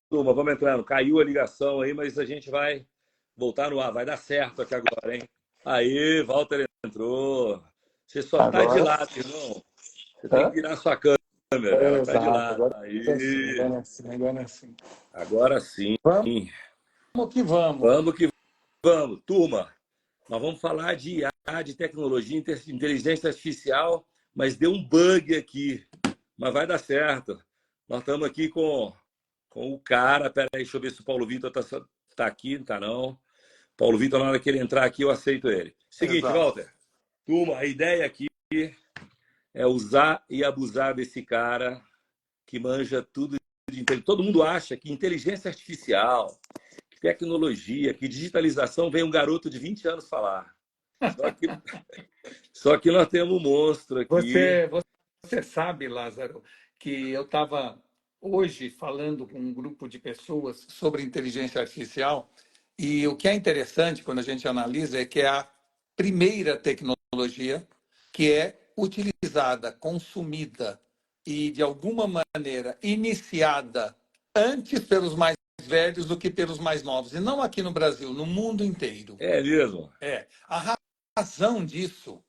turma, vamos entrando. Caiu a ligação aí, mas a gente vai voltar no ar. Vai dar certo aqui agora, hein? Aí, Walter entrou. Você só tá de Agora, lado, irmão. Você tem que hã? virar sua câmera. Ela tá de Exato, lado. agora é assim, Aí, agora é assim, agora é assim. agora sim. Vamos que vamos. Vamos que vamos. Turma, nós vamos falar de IA, de tecnologia, inteligência artificial, mas deu um bug aqui. Mas vai dar certo. Nós estamos aqui com o cara. Peraí, deixa eu ver se o Paulo Vitor tá aqui, não tá não. Paulo Vitor, na hora que ele entrar aqui, eu aceito ele. Seguinte, Exato. Walter. Turma, a ideia aqui é usar e abusar desse cara que manja tudo de inteligência. Todo mundo acha que inteligência artificial, que tecnologia, que digitalização vem um garoto de 20 anos falar. Só que, só que nós temos um monstro aqui. Você sabe, Lázaro, que eu estava hoje falando com um grupo de pessoas sobre inteligência artificial e o que é interessante quando a gente analisa é que é a primeira tecnologia que é utilizada, consumida e, de alguma maneira, iniciada antes pelos mais velhos do que pelos mais novos. E não aqui no Brasil, no mundo inteiro. É mesmo? A razão disso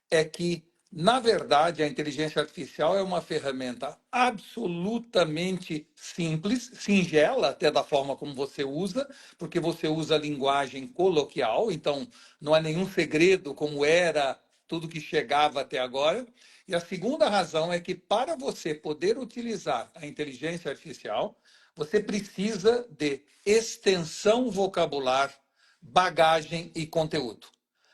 é que, na verdade, a inteligência artificial é uma ferramenta absolutamente simples, singela, até da forma como você usa, porque você usa a linguagem coloquial, então não há nenhum segredo como era tudo que chegava até agora. E a segunda razão é que, para você poder utilizar a inteligência artificial, você precisa de extensão vocabular, bagagem e conteúdo.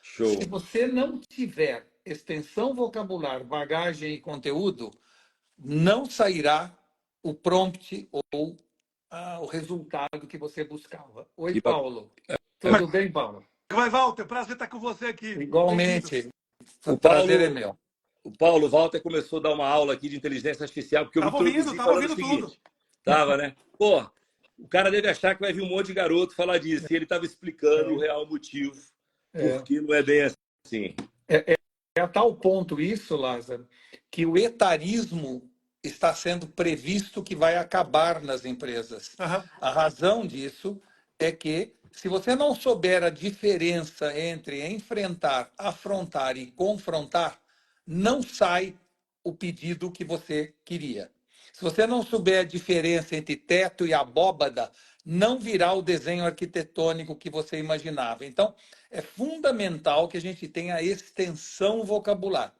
Se Show. você não tiver extensão vocabular, bagagem e conteúdo, não sairá o prompt ou o resultado que você buscava. Oi, Que Paulo. Como é Tudo bem, Paulo? que vai, Walter? Prazer estar com você aqui. Bem-vindo. Igualmente. O O prazer é Paulo, meu. o Paulo Walter começou a dar uma aula aqui de inteligência artificial, porque eu me introduzi Tava falando o ouvindo tudo. seguinte. Tava, né? Pô, o cara deve achar que vai vir um monte de garoto falar disso. E ele estava explicando o real motivo, É, porque não é bem assim. é a tal ponto isso, Lázaro, que o etarismo está sendo previsto que vai acabar nas empresas. Aham. A razão disso é que, se você não souber a diferença entre enfrentar, afrontar e confrontar, não sai o pedido que você queria. Se você não souber a diferença entre teto e abóbada, não virá o desenho arquitetônico que você imaginava. Então, é fundamental que a gente tenha extensão vocabular.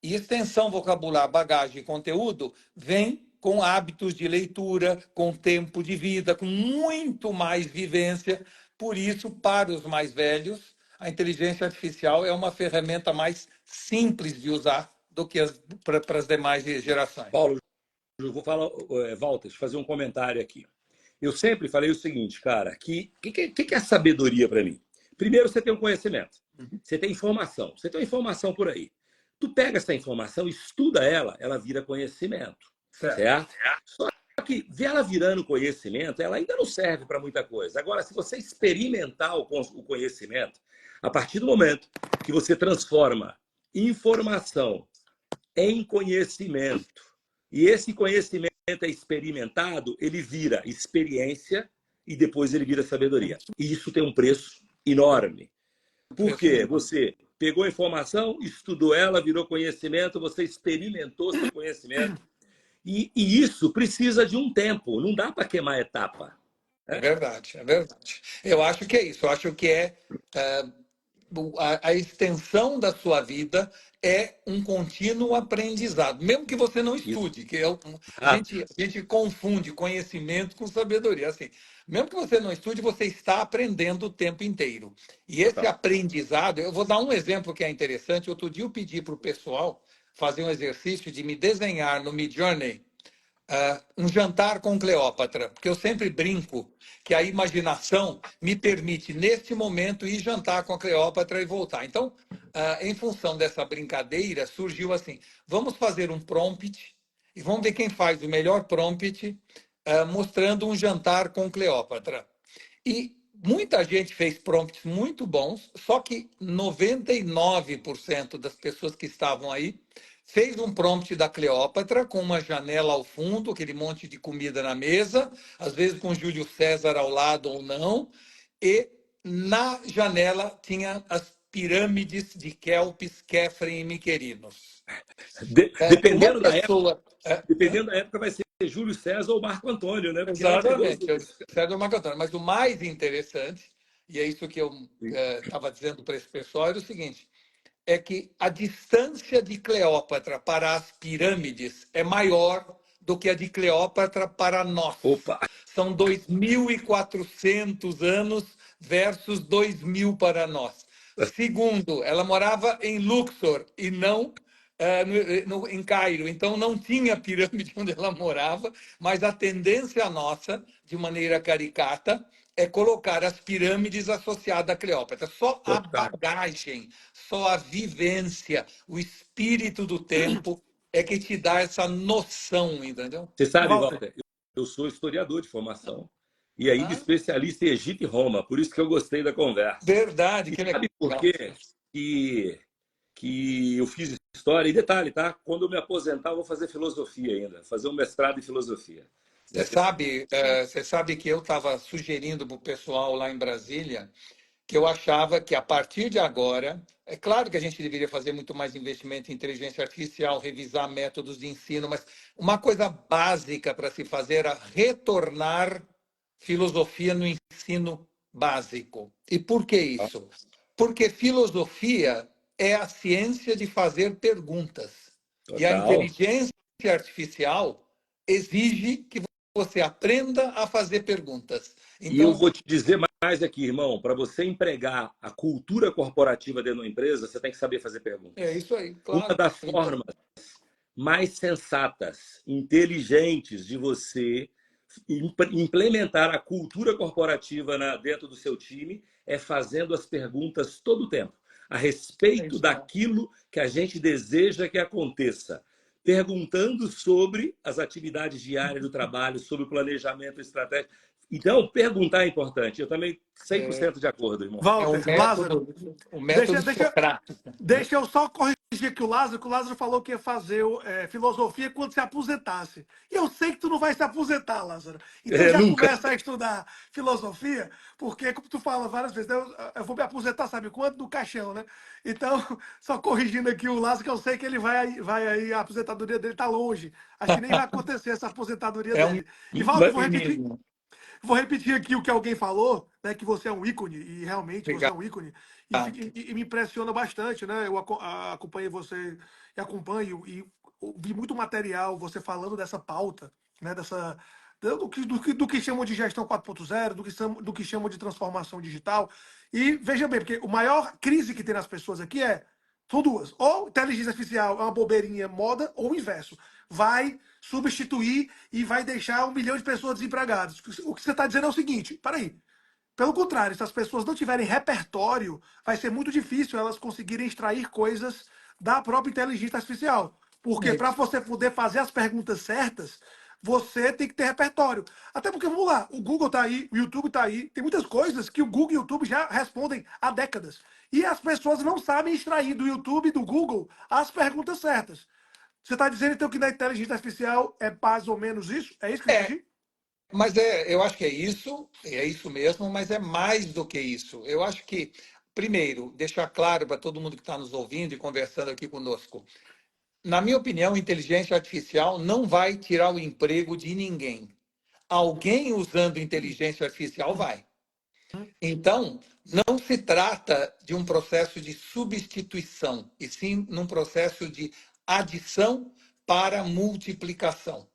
E extensão vocabular, bagagem e conteúdo vem com hábitos de leitura, com tempo de vida, com muito mais vivência. Por isso, para os mais velhos, a inteligência artificial é uma ferramenta mais simples de usar do que para as demais gerações. Paulo, eu vou falar, Walter, fazer um comentário aqui. Eu sempre falei o seguinte, cara, que é sabedoria para mim? Primeiro, você tem um conhecimento, você tem informação, você tem uma informação por aí. Tu pega essa informação, estuda ela, ela vira conhecimento, Certo. certo? Só que ver ela virando conhecimento, ela ainda não serve para muita coisa. Agora, se você experimentar o conhecimento, a partir do momento que você transforma informação em conhecimento, e esse conhecimento é experimentado, ele vira experiência e depois ele vira sabedoria. E isso tem um preço enorme. Porque você pegou a informação, estudou ela, virou conhecimento, você experimentou seu conhecimento. E isso precisa de um tempo, não dá para queimar etapa. É verdade, é verdade. Eu acho que é isso. Eu acho que a extensão da sua vida é um contínuo aprendizado, mesmo que você não Isso. estude, que a gente confunde conhecimento com sabedoria. Assim, mesmo que você não estude, você está aprendendo o tempo inteiro. E esse aprendizado, eu vou dar um exemplo que é interessante. Outro dia eu pedi para o pessoal fazer um exercício de me desenhar no Midjourney um jantar com Cleópatra, porque eu sempre brinco que a imaginação me permite, neste momento, ir jantar com a Cleópatra e voltar. Então, em função dessa brincadeira, surgiu assim: vamos fazer um prompt e vamos ver quem faz o melhor prompt mostrando um jantar com Cleópatra. E muita gente fez prompts muito bons, só que 99% das pessoas que estavam aí fez um prompt da Cleópatra com uma janela ao fundo, aquele monte de comida na mesa, às vezes com Júlio César ao lado ou não, e na janela tinha as pirâmides de Kelpis, Quefren e Miquerinos. Uma Dependendo da época, pessoa... dependendo da época, vai ser Júlio César ou Marco Antônio, né? Porque antes dos Exatamente, dois. César Marco Antônio. Mas o mais interessante, e é isso que eu estava dizendo para esse pessoal, era o seguinte: é que a distância de Cleópatra para as pirâmides é maior do que a de Cleópatra para nós. Opa! São 2.400 anos versus 2.000 para nós. Segundo, ela morava em Luxor e não em Cairo. Então, não tinha pirâmide onde ela morava, mas a tendência nossa, de maneira caricata, é colocar as pirâmides associadas a Cleópatra. Só a Total. bagagem, só a vivência, o espírito do tempo é que te dá essa noção, entendeu? Você sabe, Walter, Walter, eu sou historiador de formação e ainda especialista em Egito e Roma, por isso que eu gostei da conversa. Verdade, E que sabe por legal. quê que eu fiz história? E detalhe, tá? Quando eu me aposentar, eu vou fazer filosofia ainda, fazer um mestrado em filosofia. Você sabe que eu estava sugerindo para o pessoal lá em Brasília que eu achava que a partir de agora, é claro que a gente deveria fazer muito mais investimento em inteligência artificial, revisar métodos de ensino, mas uma coisa básica para se fazer era retornar filosofia no ensino básico. E por que isso? Porque filosofia é a ciência de fazer perguntas. E a Total. inteligência artificial exige que você aprenda a fazer perguntas. E eu Então, vou te dizer mais aqui, irmão, para você empregar a cultura corporativa dentro da empresa, você tem que saber fazer é perguntas. isso aí, Uma claro. das formas mais sensatas, inteligentes de você implementar a cultura corporativa dentro do seu time é fazendo as perguntas todo o tempo, a É respeito isso aí. daquilo que a gente deseja que aconteça. Perguntando sobre as atividades diárias do trabalho, sobre o planejamento estratégico. Então, perguntar é importante. Eu também 100% de acordo, irmão. É Walter, Lázaro, o deixa, método deixa, socrático. deixa eu só corrigir aqui que o Lázaro falou que ia fazer filosofia quando se aposentasse. E eu sei que tu não vai se aposentar, Lázaro. Então já Nunca. começa a estudar filosofia, porque, como tu fala várias vezes, eu vou me aposentar, sabe quando? Do caixão, né? Então, só corrigindo aqui o Lázaro, que eu sei que ele vai aí, a aposentadoria dele tá longe. Acho que nem vai acontecer essa aposentadoria É um dele. E, Walter, Mas, vou repetir aqui o que alguém falou, né? Que você é um ícone, e realmente você é Obrigado. um ícone, e me impressiona bastante, né? Eu acompanhei você e acompanho, e vi muito material você falando dessa pauta, né? Do que chamam de gestão 4.0, do que chamam de transformação digital. E veja bem, porque a maior crise que tem nas pessoas aqui são duas. Ou inteligência artificial é uma bobeirinha moda, ou o inverso. Vai substituir e vai deixar 1 milhão de pessoas desempregadas. O que você está dizendo é o seguinte: peraí. Pelo contrário, se as pessoas não tiverem repertório, vai ser muito difícil elas conseguirem extrair coisas da própria inteligência artificial. Porque para você poder fazer as perguntas certas, você tem que ter repertório. Até porque, vamos lá, o Google está aí, o YouTube está aí, tem muitas coisas que o Google e o YouTube já respondem há décadas. E as pessoas não sabem extrair do YouTube e do Google as perguntas certas. Você está dizendo, então, que na inteligência artificial é mais ou menos isso? É isso que eu É, entendi? mas eu acho que é isso mesmo, mas é mais do que isso. Eu acho que, primeiro, deixar claro para todo mundo que está nos ouvindo e conversando aqui conosco, na minha opinião, inteligência artificial não vai tirar o emprego de ninguém. Alguém usando inteligência artificial vai. Então, não se trata de um processo de substituição, e sim num processo de adição para multiplicação.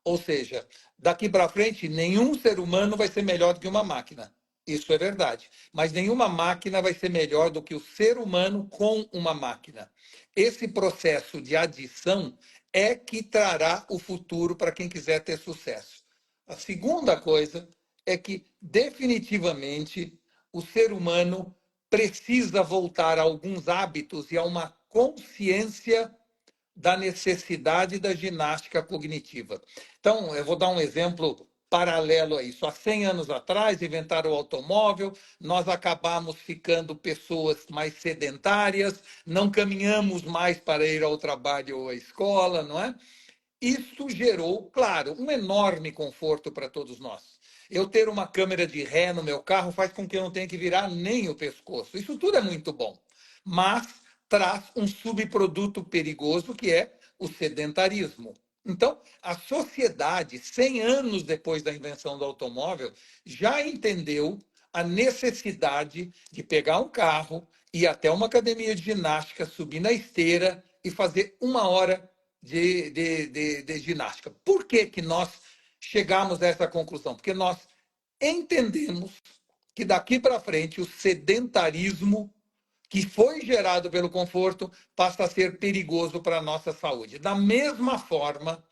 Ou seja, daqui para frente, nenhum ser humano vai ser melhor do que uma máquina. Isso é verdade. Mas nenhuma máquina vai ser melhor do que o ser humano com uma máquina. Esse processo de adição é que trará o futuro para quem quiser ter sucesso. A segunda coisa é que, definitivamente, o ser humano precisa voltar a alguns hábitos e a uma consciência da necessidade da ginástica cognitiva. Então, eu vou dar um exemplo paralelo a isso. Há 100 anos atrás, inventaram o automóvel, nós acabamos ficando pessoas mais sedentárias, não caminhamos mais para ir ao trabalho ou à escola, não é? Isso gerou, claro, um enorme conforto para todos nós. Eu ter uma câmera de ré no meu carro faz com que eu não tenha que virar nem o pescoço. Isso tudo é muito bom, mas traz um subproduto perigoso que é o sedentarismo. Então, a sociedade, 100 anos depois da invenção do automóvel, já entendeu a necessidade de pegar um carro, ir até uma academia de ginástica, subir na esteira e fazer 1 hora de ginástica. Por que, que nós chegamos a essa conclusão? Porque nós entendemos que daqui para frente o sedentarismo que foi gerado pelo conforto passa a ser perigoso para a nossa saúde. Da mesma forma,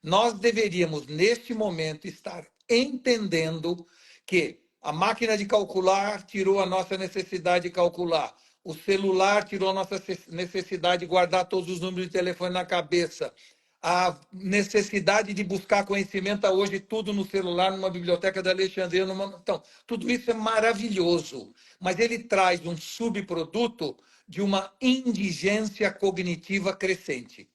nós deveríamos, neste momento, estar entendendo que a máquina de calcular tirou a nossa necessidade de calcular, o celular tirou a nossa necessidade de guardar todos os números de telefone na cabeça, a necessidade de buscar conhecimento está hoje tudo no celular, numa biblioteca da Alexandria. Então, tudo isso é maravilhoso, mas ele traz um subproduto de uma indigência cognitiva crescente,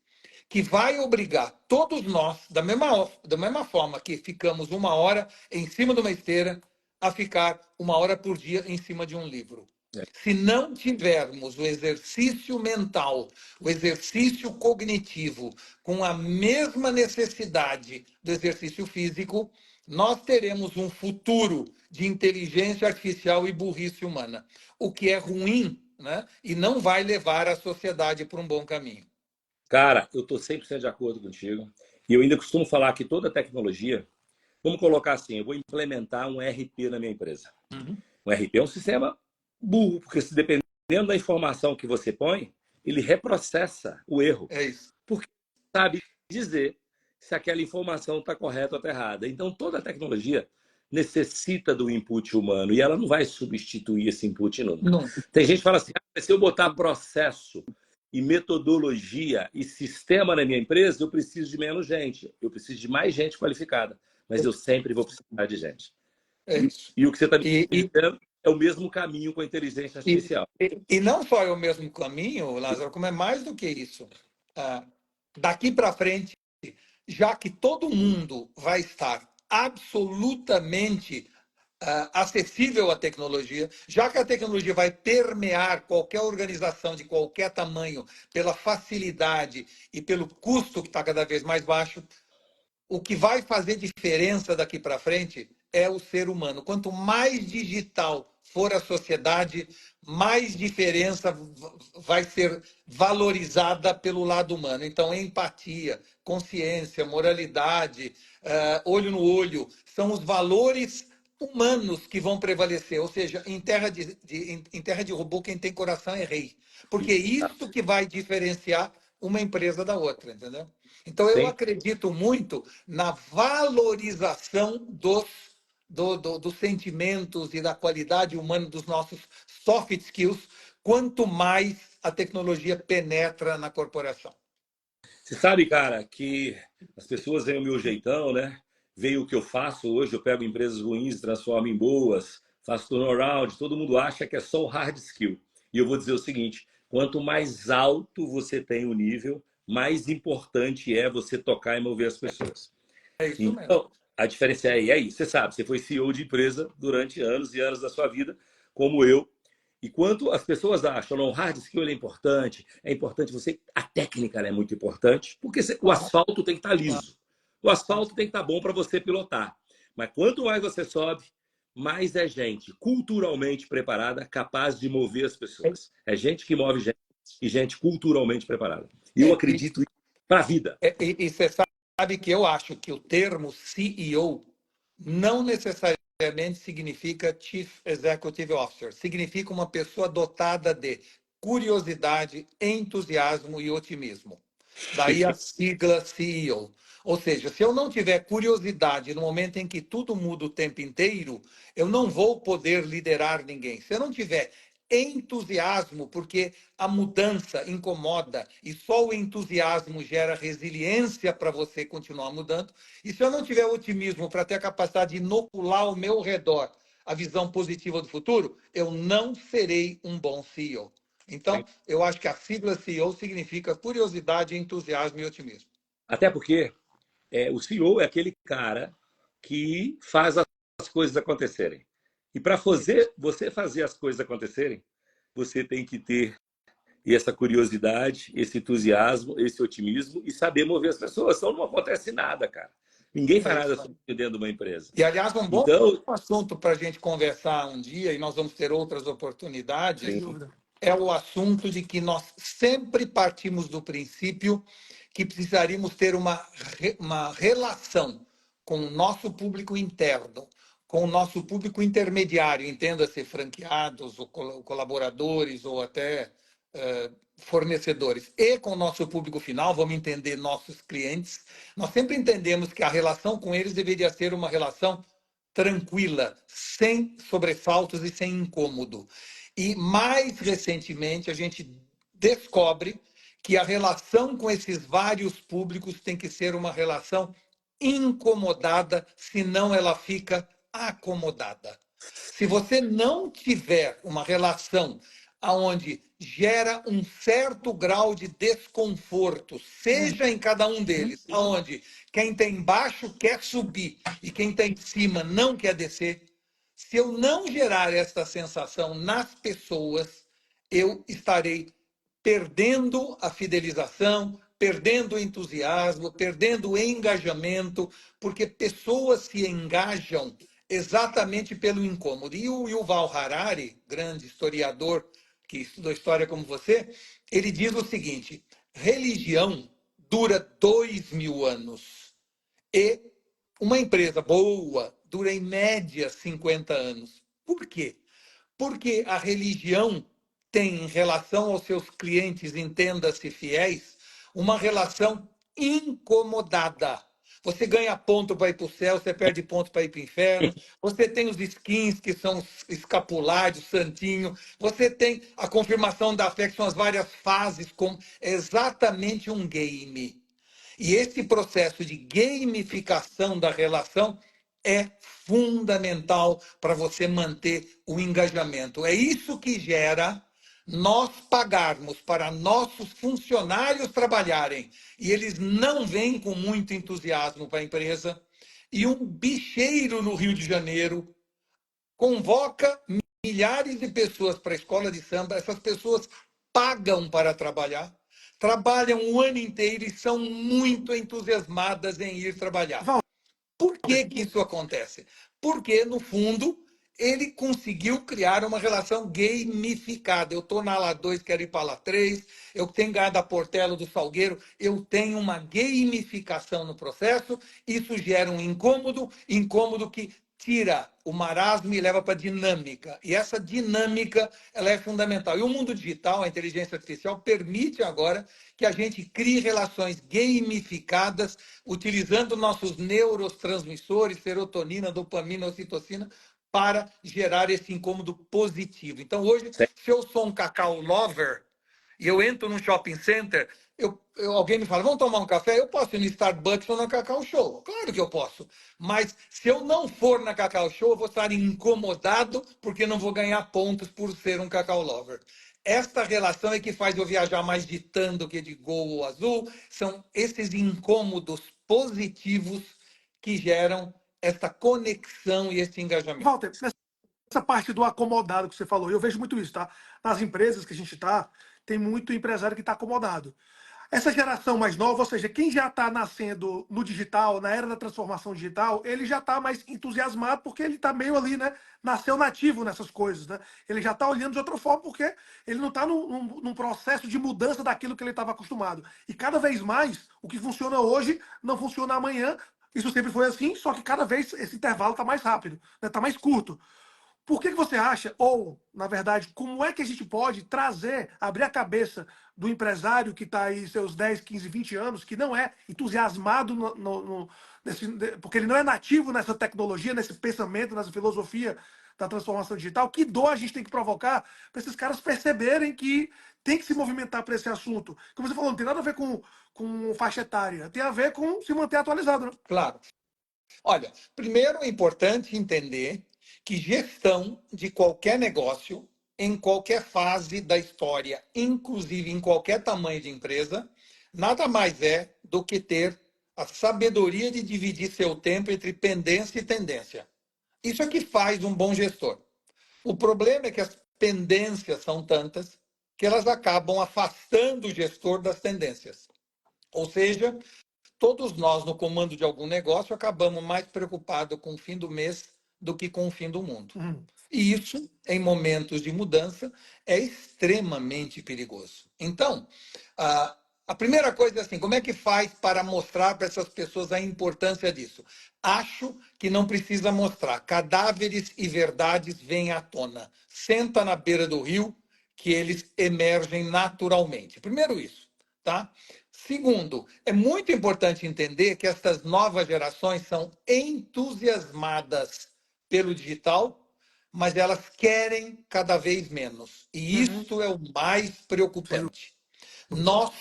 que vai obrigar todos nós, da mesma forma que ficamos 1 hora em cima de uma esteira, a ficar 1 hora por dia em cima de um livro. Se não tivermos o exercício mental, o exercício cognitivo, com a mesma necessidade do exercício físico, nós teremos um futuro de inteligência artificial e burrice humana, o que é ruim, né? E não vai levar a sociedade para um bom caminho. Cara, eu estou 100% de acordo contigo. E eu ainda costumo falar que toda tecnologia, vamos colocar assim, eu vou implementar um RP na minha empresa. Um RP é um sistema burro, porque se dependendo da informação que você põe, ele reprocessa o erro. É isso. Porque sabe dizer se aquela informação está correta ou está errada. Então, toda tecnologia necessita do input humano e ela não vai substituir esse input nunca. Não. Tem gente que fala assim, se eu botar processo e metodologia e sistema na minha empresa, eu preciso de menos gente. Eu preciso de mais gente qualificada. Mas eu sempre vou precisar de gente. É isso. E o que você está me dizendo é o mesmo caminho com a inteligência artificial. E não só é o mesmo caminho, Lázaro, como é mais do que isso. Daqui para frente, já que todo mundo vai estar absolutamente acessível à tecnologia, já que a tecnologia vai permear qualquer organização de qualquer tamanho pela facilidade e pelo custo que está cada vez mais baixo, o que vai fazer diferença daqui para frente é o ser humano. Quanto mais digital for a sociedade, mais diferença vai ser valorizada pelo lado humano. Então, empatia, consciência, moralidade, olho no olho, são os valores humanos que vão prevalecer. Ou seja, em terra de robô, quem tem coração é rei. Porque é isso que vai diferenciar uma empresa da outra, entendeu? Então, eu acredito muito na valorização dos sentimentos e da qualidade humana dos nossos soft skills, quanto mais a tecnologia penetra na corporação. Você sabe, cara, que as pessoas veem o meu jeitão, né? Veem o que eu faço hoje, eu pego empresas ruins e transformo em boas, faço turnaround, todo mundo acha que é só o hard skill. E eu vou dizer o seguinte, quanto mais alto você tem o nível, mais importante é você tocar e mover as pessoas. É isso mesmo. Então, a diferença é aí. Você sabe, você foi CEO de empresa durante anos e anos da sua vida, como eu. E quanto as pessoas acham, não, o hard skill é importante você. A técnica é muito importante, porque o asfalto tem que estar liso. O asfalto tem que estar bom para você pilotar. Mas quanto mais você sobe, mais é gente culturalmente preparada, capaz de mover as pessoas. É gente que move gente e gente culturalmente preparada. E eu acredito para a vida. E você sabe que eu acho que o termo CEO não necessariamente significa Chief Executive Officer. Significa uma pessoa dotada de curiosidade, entusiasmo e otimismo. Daí a sigla CEO. Ou seja, se eu não tiver curiosidade no momento em que tudo muda o tempo inteiro, eu não vou poder liderar ninguém. Se eu não tiver entusiasmo, porque a mudança incomoda e só o entusiasmo gera resiliência para você continuar mudando. E se eu não tiver otimismo para ter a capacidade de inocular ao meu redor a visão positiva do futuro, eu não serei um bom CEO. Então, eu acho que a sigla CEO significa curiosidade, entusiasmo e otimismo. Até porque o CEO é aquele cara que faz as coisas acontecerem. E para você fazer as coisas acontecerem, você tem que ter essa curiosidade, esse entusiasmo, esse otimismo e saber mover as pessoas. Senão não acontece nada, cara. Ninguém faz É nada isso aí. sozinho dentro de uma empresa. E, aliás, um bom Então, assunto para a gente conversar um dia, e nós vamos ter outras Sem oportunidades, sim, dúvida. é o assunto de que nós sempre partimos do princípio que precisaríamos ter uma relação com o nosso público interno, com o nosso público intermediário, entenda-se franqueados, ou colaboradores, ou até fornecedores, e com o nosso público final, vamos entender nossos clientes. Nós sempre entendemos que a relação com eles deveria ser uma relação tranquila, sem sobressaltos e sem incômodo. E mais recentemente a gente descobre que a relação com esses vários públicos tem que ser uma relação incomodada, senão ela fica acomodada. Se você não tiver uma relação onde gera um certo grau de desconforto, seja em cada um deles, onde quem está embaixo quer subir e quem está em cima não quer descer, se eu não gerar essa sensação nas pessoas, eu estarei perdendo a fidelização, perdendo o entusiasmo, perdendo o engajamento, porque pessoas se engajam exatamente pelo incômodo. E o Yuval Harari, grande historiador que estudou história como você, ele diz o seguinte: religião dura 2000 anos e uma empresa boa dura em média 50 anos. Por quê? Porque a religião tem, em relação aos seus clientes, entenda-se fiéis, uma relação incomodada. Você ganha ponto para ir para o céu, você perde ponto para ir para o inferno. Você tem os skins, que são os escapulários, santinho. Você tem a confirmação da fé, que são as várias fases, como exatamente um game. E esse processo de gamificação da relação é fundamental para você manter o engajamento. É isso que gera nós pagarmos para nossos funcionários trabalharem e eles não vêm com muito entusiasmo para a empresa. E um bicheiro no Rio de Janeiro convoca milhares de pessoas para a escola de samba, essas pessoas pagam para trabalhar, trabalham o ano inteiro e são muito entusiasmadas em ir trabalhar. Por que que isso acontece? Porque, no fundo, ele conseguiu criar uma relação gamificada. Eu estou na ala 2, quero ir para a ala 3, eu tenho ganhado a Portela do Salgueiro, eu tenho uma gamificação no processo, isso gera um incômodo, incômodo que tira o marasmo e leva para a dinâmica. E essa dinâmica ela é fundamental. E o mundo digital, a inteligência artificial, permite agora que a gente crie relações gamificadas, utilizando nossos neurotransmissores, serotonina, dopamina, ocitocina, para gerar esse incômodo positivo. Então, hoje, se eu sou um cacau lover e eu entro num shopping center, alguém me fala, vamos tomar um café? Eu posso ir no Starbucks ou na Cacau Show. Claro que eu posso. Mas se eu não for na Cacau Show, eu vou estar incomodado porque não vou ganhar pontos por ser um cacau lover. Esta relação é que faz eu viajar mais de TAM do que de Gol ou Azul. São esses incômodos positivos que geram essa conexão e esse engajamento. Walter, nessa parte do acomodado que você falou, eu vejo muito isso, tá? Nas empresas que a gente está, tem muito empresário que está acomodado. Essa geração mais nova, ou seja, quem já está nascendo no digital, na era da transformação digital, ele já está mais entusiasmado porque ele está meio ali, né? Nasceu nativo nessas coisas, né? Ele já está olhando de outra forma porque ele não está num processo de mudança daquilo que ele estava acostumado. E cada vez mais, o que funciona hoje não funciona amanhã. Isso sempre foi assim, só que cada vez esse intervalo está mais rápido, está mais curto. Por que você acha, ou, na verdade, como é que a gente pode trazer, abrir a cabeça do empresário que está aí seus 10, 15, 20 anos, que não é entusiasmado, porque ele não é nativo nessa tecnologia, nesse pensamento, nessa filosofia da transformação digital, que dor a gente tem que provocar para esses caras perceberem que tem que se movimentar para esse assunto. Como você falou, não tem nada a ver com faixa etária, tem a ver com se manter atualizado, né? Claro. Olha, primeiro é importante entender que gestão de qualquer negócio, em qualquer fase da história, inclusive em qualquer tamanho de empresa, nada mais é do que ter a sabedoria de dividir seu tempo entre pendência e tendência. Isso é que faz um bom gestor. O problema é que as pendências são tantas que elas acabam afastando o gestor das tendências. Ou seja, todos nós, no comando de algum negócio, acabamos mais preocupados com o fim do mês do que com o fim do mundo. E isso, em momentos de mudança, é extremamente perigoso. Então, a primeira coisa é assim, como é que faz para mostrar para essas pessoas a importância disso? Acho que não precisa mostrar. Cadáveres e verdades vêm à tona. Senta na beira do rio que eles emergem naturalmente. Primeiro isso, tá? Segundo, é muito importante entender que estas novas gerações são entusiasmadas pelo digital, mas elas querem cada vez menos. E isso é o mais preocupante. Nós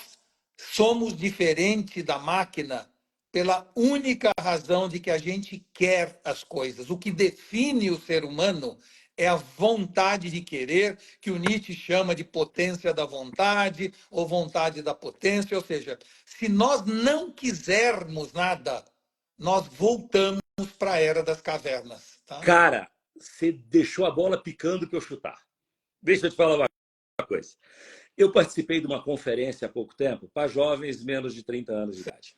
somos diferentes da máquina pela única razão de que a gente quer as coisas. O que define o ser humano é a vontade de querer, que o Nietzsche chama de potência da vontade ou vontade da potência. Ou seja, se nós não quisermos nada, nós voltamos para a era das cavernas. Tá? Cara, você deixou a bola picando para eu chutar. Deixa eu te falar uma coisa. Eu participei de uma conferência há pouco tempo para jovens menos de 30 anos de idade.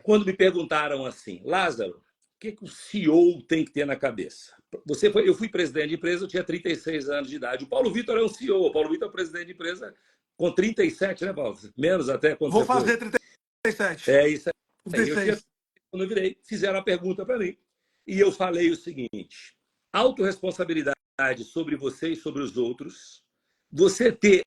Quando me perguntaram assim, Lázaro, o que o CEO tem que ter na cabeça? Eu fui presidente de empresa, eu tinha 36 anos de idade. O Paulo Vitor é um CEO, o Paulo Vitor é presidente de empresa com 37, né, Paulo? Menos até quando Vou você fazer foi. 37. É isso aí. 36. Quando eu virei, fizeram a pergunta para mim. E eu falei o seguinte, autorresponsabilidade sobre você e sobre os outros, você ter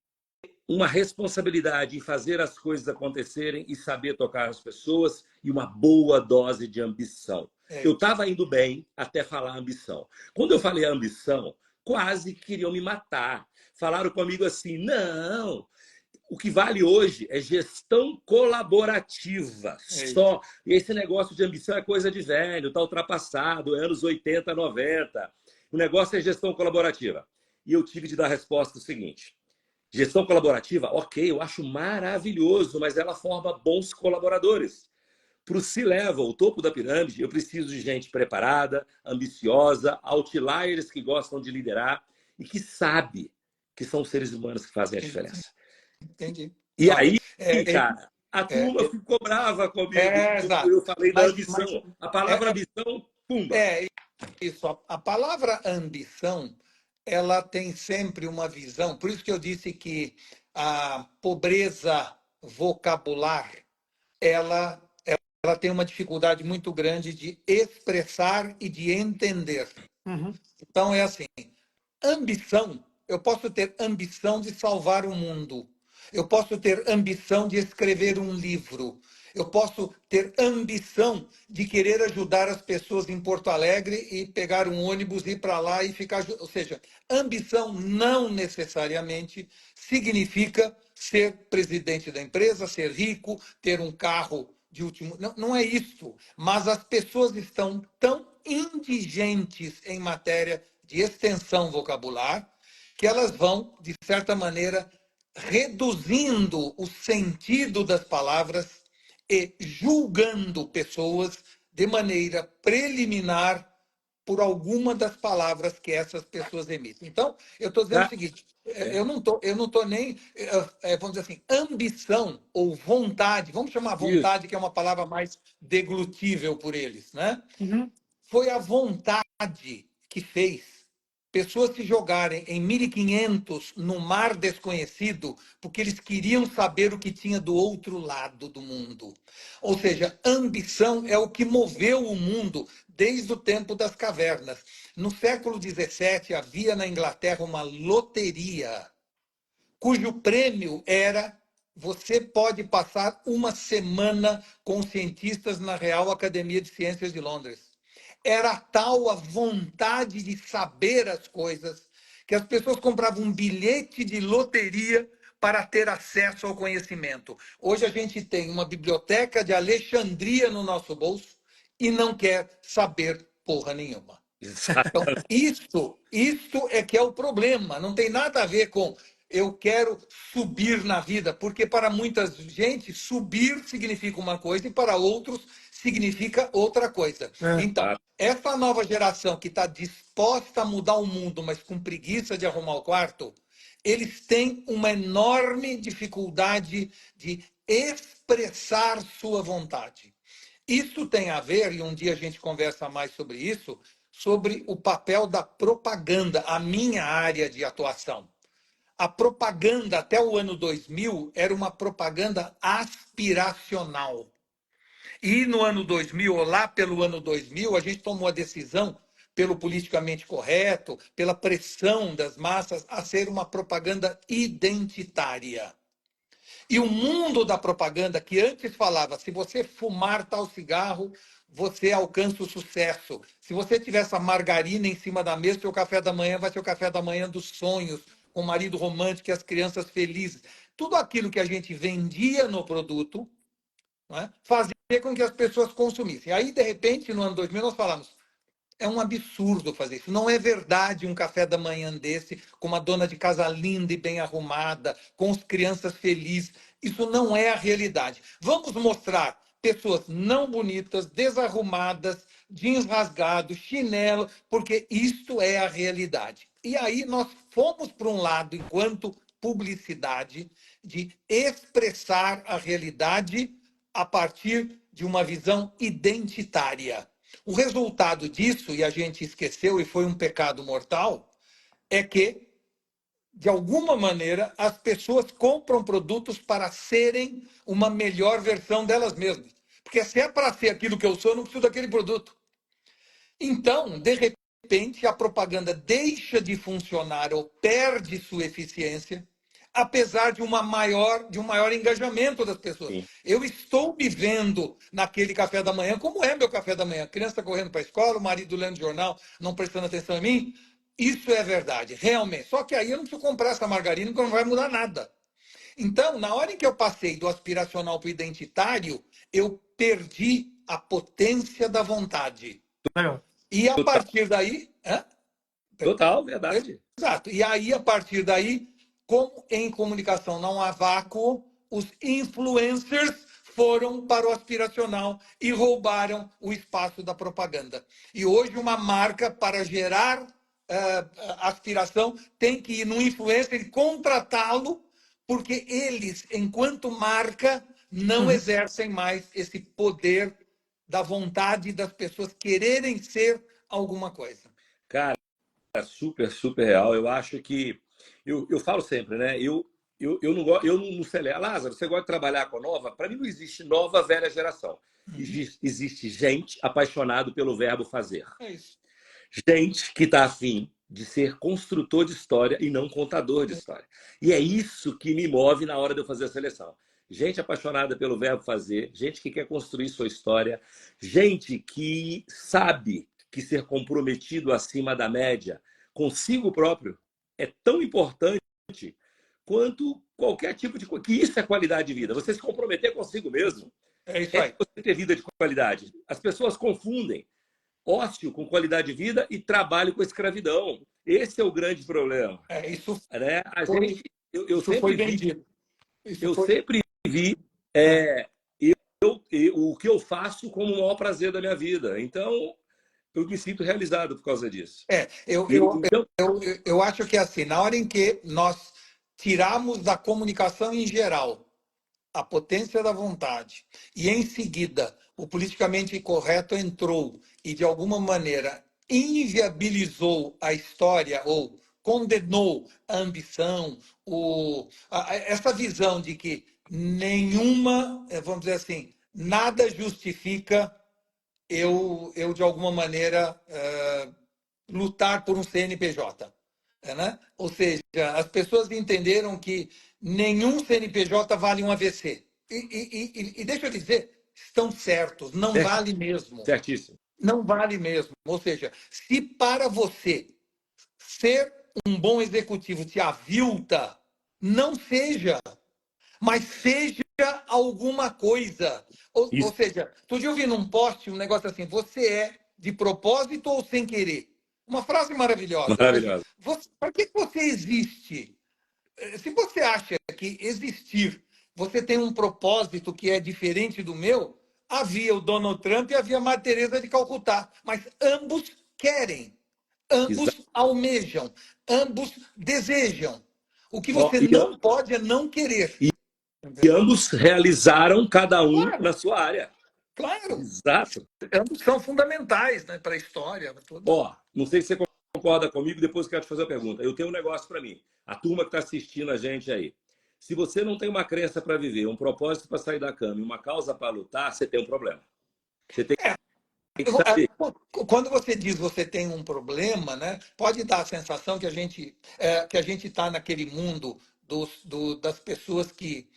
uma responsabilidade em fazer as coisas acontecerem e saber tocar as pessoas e uma boa dose de ambição. Eu estava indo bem até falar ambição. Quando eu falei ambição, quase queriam me matar. Falaram comigo assim, não, o que vale hoje é gestão colaborativa. Só. E esse negócio de ambição é coisa de velho, está ultrapassado, anos 80, 90. O negócio é gestão colaborativa. E eu tive de dar a resposta seguinte. Gestão colaborativa, ok, eu acho maravilhoso, mas ela forma bons colaboradores. Para o C-Level, o topo da pirâmide, eu preciso de gente preparada, ambiciosa, outliers que gostam de liderar e que sabe que são os seres humanos que fazem a diferença. Entendi. E aí, cara, a turma é, ficou brava comigo. exato. Eu falei da ambição. A palavra ambição, pumba. Isso. A palavra ambição, ela tem sempre uma visão. Por isso que eu disse que a pobreza vocabular, ela tem uma dificuldade muito grande de expressar e de entender. Então, é assim, ambição, eu posso ter ambição de salvar o mundo. Eu posso ter ambição de escrever um livro. Eu posso ter ambição de querer ajudar as pessoas em Porto Alegre e pegar um ônibus, ir para lá e ficar. Ou seja, ambição não necessariamente significa ser presidente da empresa, ser rico, ter um carro de último. Não, não é isso. Mas as pessoas estão tão indigentes em matéria de extensão vocabular que elas vão, de certa maneira, reduzindo o sentido das palavras e julgando pessoas de maneira preliminar por alguma das palavras que essas pessoas emitem. Então, eu estou dizendo o seguinte, eu não tô nem, vamos dizer assim, ambição ou vontade, vamos chamar vontade, que é uma palavra mais deglutível por eles, né? Foi a vontade que fez pessoas se jogarem em 1500 no mar desconhecido porque eles queriam saber o que tinha do outro lado do mundo. Ou seja, ambição é o que moveu o mundo desde o tempo das cavernas. No século XVII havia na Inglaterra uma loteria cujo prêmio era: você pode passar uma semana com cientistas na Real Academia de Ciências de Londres. era tal a vontade de saber as coisas que as pessoas compravam um bilhete de loteria para ter acesso ao conhecimento. Hoje a gente tem uma biblioteca de Alexandria no nosso bolso e não quer saber porra nenhuma. Exato. Então, isto é que é o problema. Não tem nada a ver com eu quero subir na vida, porque para muita gente subir significa uma coisa e para outros significa outra coisa. É. Então, essa nova geração que está disposta a mudar o mundo, mas com preguiça de arrumar o quarto, eles têm uma enorme dificuldade de expressar sua vontade. Isso tem a ver, e um dia a gente conversa mais sobre isso, sobre o papel da propaganda, a minha área de atuação. A propaganda até o ano 2000 era uma propaganda aspiracional. E no ano 2000, ou lá pelo ano 2000, a gente tomou a decisão, pelo politicamente correto, pela pressão das massas, a ser uma propaganda identitária. E o mundo da propaganda, que antes falava, se você fumar tal cigarro, você alcança o sucesso. Se você tiver essa margarina em cima da mesa, seu café da manhã vai ser o café da manhã dos sonhos, com o marido romântico e as crianças felizes. Tudo aquilo que a gente vendia no produto, não é, fazia com que as pessoas consumissem. Aí, de repente, no ano 2000, nós falamos, é um absurdo fazer isso. Não é verdade um café da manhã desse, com uma dona de casa linda e bem arrumada, com as crianças felizes. Isso não é a realidade. Vamos mostrar pessoas não bonitas, desarrumadas, jeans rasgados, chinelo, porque isto é a realidade. E aí nós fomos para um lado, enquanto publicidade, de expressar a realidade a partir de uma visão identitária. O resultado disso, e a gente esqueceu e foi um pecado mortal, é que, de alguma maneira, as pessoas compram produtos para serem uma melhor versão delas mesmas. Porque se é para ser aquilo que eu sou, eu não preciso daquele produto. Então, de repente, a propaganda deixa de funcionar ou perde sua eficiência, apesar de um maior engajamento das pessoas. Sim. Eu estou me vendo naquele café da manhã, como é meu café da manhã? A criança está correndo para a escola, o marido lendo jornal, não prestando atenção em mim. Isso é verdade, realmente. Só que aí eu não preciso comprar essa margarina, porque não vai mudar nada. Então, na hora em que eu passei do aspiracional para o identitário, eu perdi a potência da vontade. Legal. E a partir daí. Total, verdade. Exato. E aí, a partir daí, como em comunicação não há vácuo, os influencers foram para o aspiracional e roubaram o espaço da propaganda. E hoje, uma marca, para gerar aspiração, tem que ir no influencer e contratá-lo, porque eles, enquanto marca, não exercem mais esse poder da vontade das pessoas quererem ser alguma coisa. Cara, é super, super real. Eu acho que. Eu falo sempre, né? Eu não gosto, eu não celebro. Lázaro, você gosta de trabalhar com a nova? Para mim não existe nova, velha geração. Existe gente apaixonado pelo verbo fazer. É isso. Gente que está afim de ser construtor de história e não contador de história. E é isso que me move na hora de eu fazer a seleção. Gente apaixonada pelo verbo fazer, gente que quer construir sua história, gente que sabe que ser comprometido acima da média consigo próprio é tão importante quanto qualquer tipo de coisa. Que isso é qualidade de vida. Você se comprometer consigo mesmo. É isso aí. Você ter vida de qualidade. As pessoas confundem ócio com qualidade de vida e trabalho com escravidão. Esse é o grande problema. Isso né? Eu isso sempre foi vi, vendido. sempre vi o que eu faço como o maior prazer da minha vida. Então, eu me sinto realizado por causa disso. Eu acho que assim, na hora em que nós tiramos da comunicação em geral a potência da vontade e em seguida o politicamente correto entrou e de alguma maneira inviabilizou a história ou condenou a ambição, essa visão de que nenhuma, vamos dizer assim, nada justifica eu de alguma maneira lutar por um CNPJ. Né? Ou seja, as pessoas entenderam que nenhum CNPJ vale um AVC. E deixa eu dizer, estão certos, não vale mesmo. Certíssimo. Não vale mesmo. Ou seja, se para você ser um bom executivo te avilta, não seja, mas seja alguma coisa. Ou Isso, seja, outro dia eu vi num post um negócio assim: você é de propósito ou sem querer? Uma frase maravilhosa. Ou seja, maravilhoso. para que você existe? Se você acha que existir, você tem um propósito que é diferente do meu, havia o Donald Trump e havia a Madre Teresa de Calcutá, mas ambos querem, Exato. ambos almejam, ambos desejam. O que Ó, você não pode é não querer. e, e Entendeu? ambos realizaram cada um na Claro, sua área. claro. Exato. Ambos são fundamentais, né, para a história. Tudo. Ó, não sei se você concorda comigo, depois eu quero te fazer uma pergunta. Eu tenho um negócio para mim. A turma que está assistindo a gente aí. Se você não tem uma crença para viver, um propósito para sair da cama e uma causa para lutar, você tem um problema. Você tem que saber. Quando você diz você tem um problema, né, pode dar a sensação que a gente está naquele mundo das pessoas que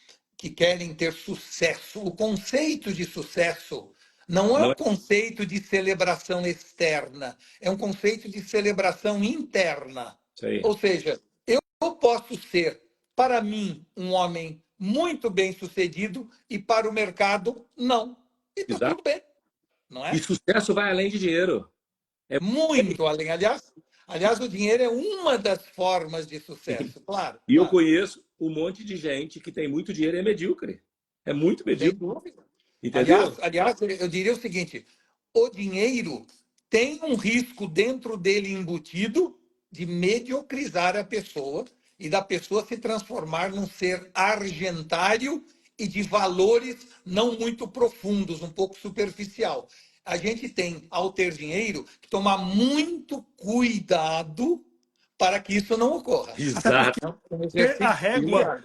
querem ter sucesso. O conceito de sucesso não é Não um é conceito de celebração externa, é um conceito de celebração interna. isso aí. Ou seja, eu posso ser, para mim, um homem muito bem sucedido e para o mercado, não. E está Exato. tudo bem, não E é? sucesso vai além de dinheiro. É Muito além. Aliás, o dinheiro é uma das formas de sucesso, claro, E eu claro, conheço um monte de gente que tem muito dinheiro e é medíocre. É muito sem medíocre, dúvida. entendeu? Aliás, eu diria o seguinte: o dinheiro tem um risco dentro dele embutido de mediocrizar a pessoa e da pessoa se transformar num ser argentário e de valores não muito profundos, um pouco superficial. A gente tem, ao ter dinheiro, que tomar muito cuidado para que isso não ocorra. Até porque Exato. É um a exercício régua diário.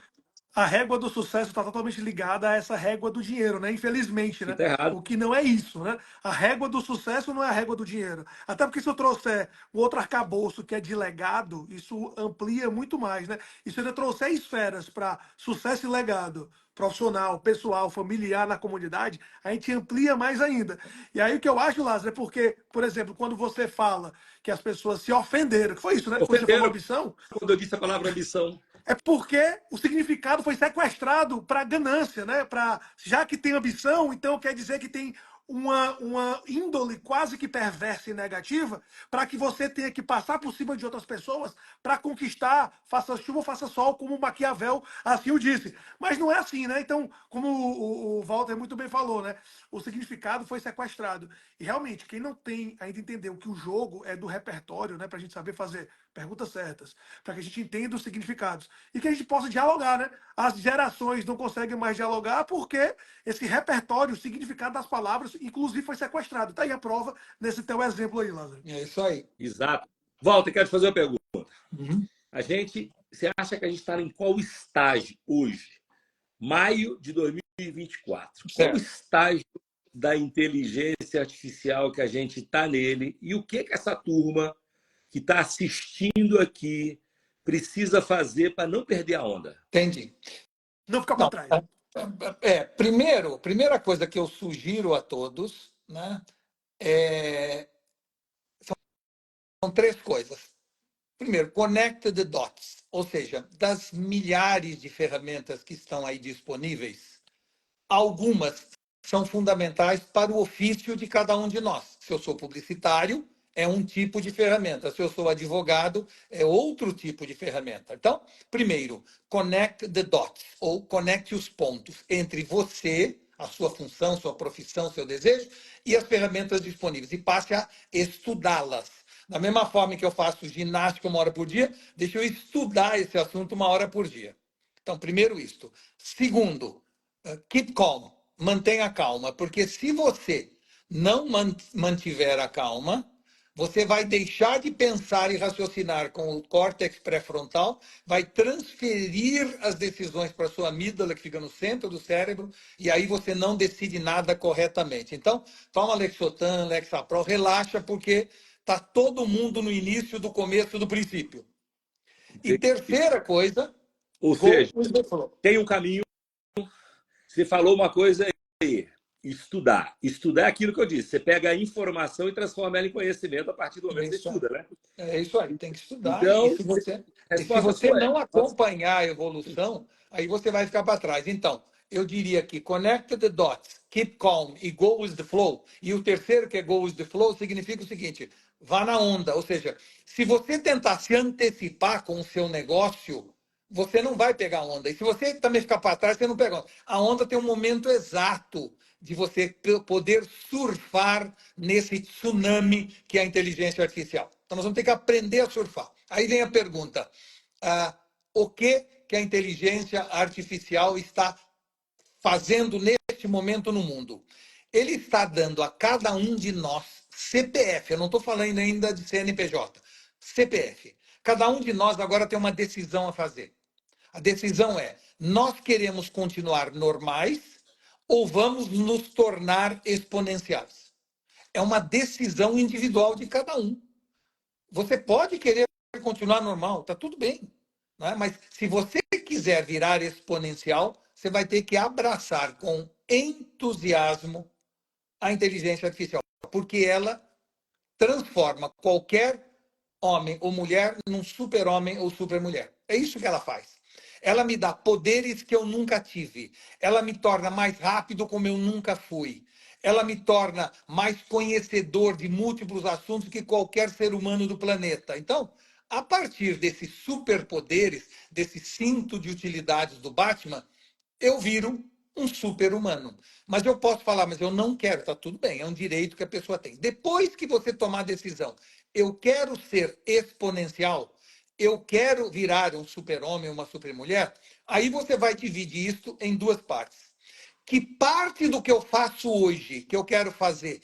a régua do sucesso está totalmente ligada a essa régua do dinheiro, né? Infelizmente, E né? tá errado. O que não é isso, né? A régua do sucesso não é a régua do dinheiro. Até porque se eu trouxer o outro arcabouço que é de legado, isso amplia muito mais, né? E se eu trouxer esferas para sucesso e legado profissional, pessoal, familiar na comunidade, a gente amplia mais ainda. E aí o que eu acho, Lázaro, é porque, por exemplo, quando você fala que as pessoas se ofenderam, que foi isso, né? Quando você falou Ofenderam ambição, quando eu disse a palavra ambição. é porque o significado foi sequestrado para ganância, né? Já que tem ambição, então quer dizer que tem uma índole quase que perversa e negativa para que você tenha que passar por cima de outras pessoas para conquistar, faça chuva ou faça sol, como Maquiavel assim o disse. Mas não é assim, né? Então, como o Walter muito bem falou, né? O significado foi sequestrado. E realmente, quem não tem ainda entendeu que o jogo é do repertório, né? Para a gente saber fazer perguntas certas, para que a gente entenda os significados e que a gente possa dialogar, né? As gerações não conseguem mais dialogar porque esse repertório, o significado das palavras, inclusive foi sequestrado. Tá aí a prova nesse teu exemplo aí, Lázaro. É isso aí. Exato. Walter, quero te fazer uma pergunta. Uhum. Você acha que a gente está em qual estágio hoje? Maio de 2024. Qual o Certo. estágio da inteligência artificial que a gente está nele? E o que essa turma que está assistindo aqui precisa fazer para não perder a onda? Entendi. Não ficar para Não, trás. primeira coisa que eu sugiro a todos, né, é, são três coisas. Primeiro, connect the dots, ou seja, das milhares de ferramentas que estão aí disponíveis, algumas são fundamentais para o ofício de cada um de nós. Se eu sou publicitário, é um tipo de ferramenta. Se eu sou advogado, é outro tipo de ferramenta. Então, primeiro, connect the dots, ou conecte os pontos entre você, a sua função, sua profissão, seu desejo, e as ferramentas disponíveis, e passe a estudá-las. Da mesma forma que eu faço ginástica 1 hora por dia, deixa eu estudar esse assunto 1 hora por dia. Então, primeiro isto. Segundo, keep calm, mantenha a calma, porque se você não mantiver a calma, você vai deixar de pensar e raciocinar com o córtex pré-frontal, vai transferir as decisões para a sua amígdala, que fica no centro do cérebro, e aí você não decide nada corretamente. Então, toma Lexotan, Lexapro, relaxa, porque está todo mundo no início do começo do princípio. E terceira coisa, Ou go seja, with the flow. tem um caminho. Você falou uma coisa aí. estudar. Estudar é aquilo que eu disse. Você pega a informação e transforma ela em conhecimento a partir do momento que você estuda, né? É isso aí, tem que estudar. Então, E se resposta você sua é. não acompanhar a evolução, aí você vai ficar para trás. Então, eu diria que connect the dots, keep calm e go with the flow. E o terceiro, que é go with the flow, significa o seguinte: vá na onda. Ou seja, se você tentar se antecipar com o seu negócio, você não vai pegar onda. E se você também ficar para trás, você não pega onda. A onda tem um momento exato de você poder surfar nesse tsunami que é a inteligência artificial. Então, nós vamos ter que aprender a surfar. Aí vem a pergunta: o que a inteligência artificial está fazendo neste momento no mundo? Ele está dando a cada um de nós CPF, eu não estou falando ainda de CNPJ, CPF. Cada um de nós agora tem uma decisão a fazer. A decisão é: nós queremos continuar normais ou vamos nos tornar exponenciais? É uma decisão individual de cada um. Você pode querer continuar normal, tá tudo bem. Né? Mas se você quiser virar exponencial, você vai ter que abraçar com entusiasmo a inteligência artificial, porque ela transforma qualquer homem ou mulher num super-homem ou super-mulher. É isso que ela faz. Ela me dá poderes que eu nunca tive. Ela me torna mais rápido como eu nunca fui. Ela me torna mais conhecedor de múltiplos assuntos que qualquer ser humano do planeta. Então, a partir desses superpoderes, desse cinto de utilidades do Batman, eu viro um super-humano. Mas eu posso falar, mas eu não quero, está tudo bem, é um direito que a pessoa tem. Depois que você tomar a decisão, eu quero ser exponencial, eu quero virar um super-homem, uma super-mulher, aí você vai dividir isso em duas partes. Que parte do que eu faço hoje, que eu quero fazer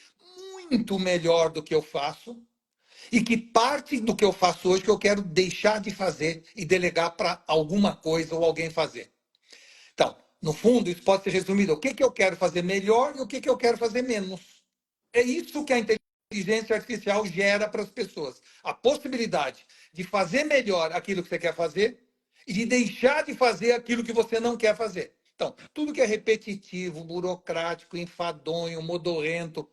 muito melhor do que eu faço, e que parte do que eu faço hoje que eu quero deixar de fazer e delegar para alguma coisa ou alguém fazer. Então, no fundo, isso pode ser resumido: o que eu quero fazer melhor e o que eu quero fazer menos. É isso que a inteligência artificial gera para as pessoas. A possibilidade de fazer melhor aquilo que você quer fazer e de deixar de fazer aquilo que você não quer fazer. Então, tudo que é repetitivo, burocrático, enfadonho, modorrento,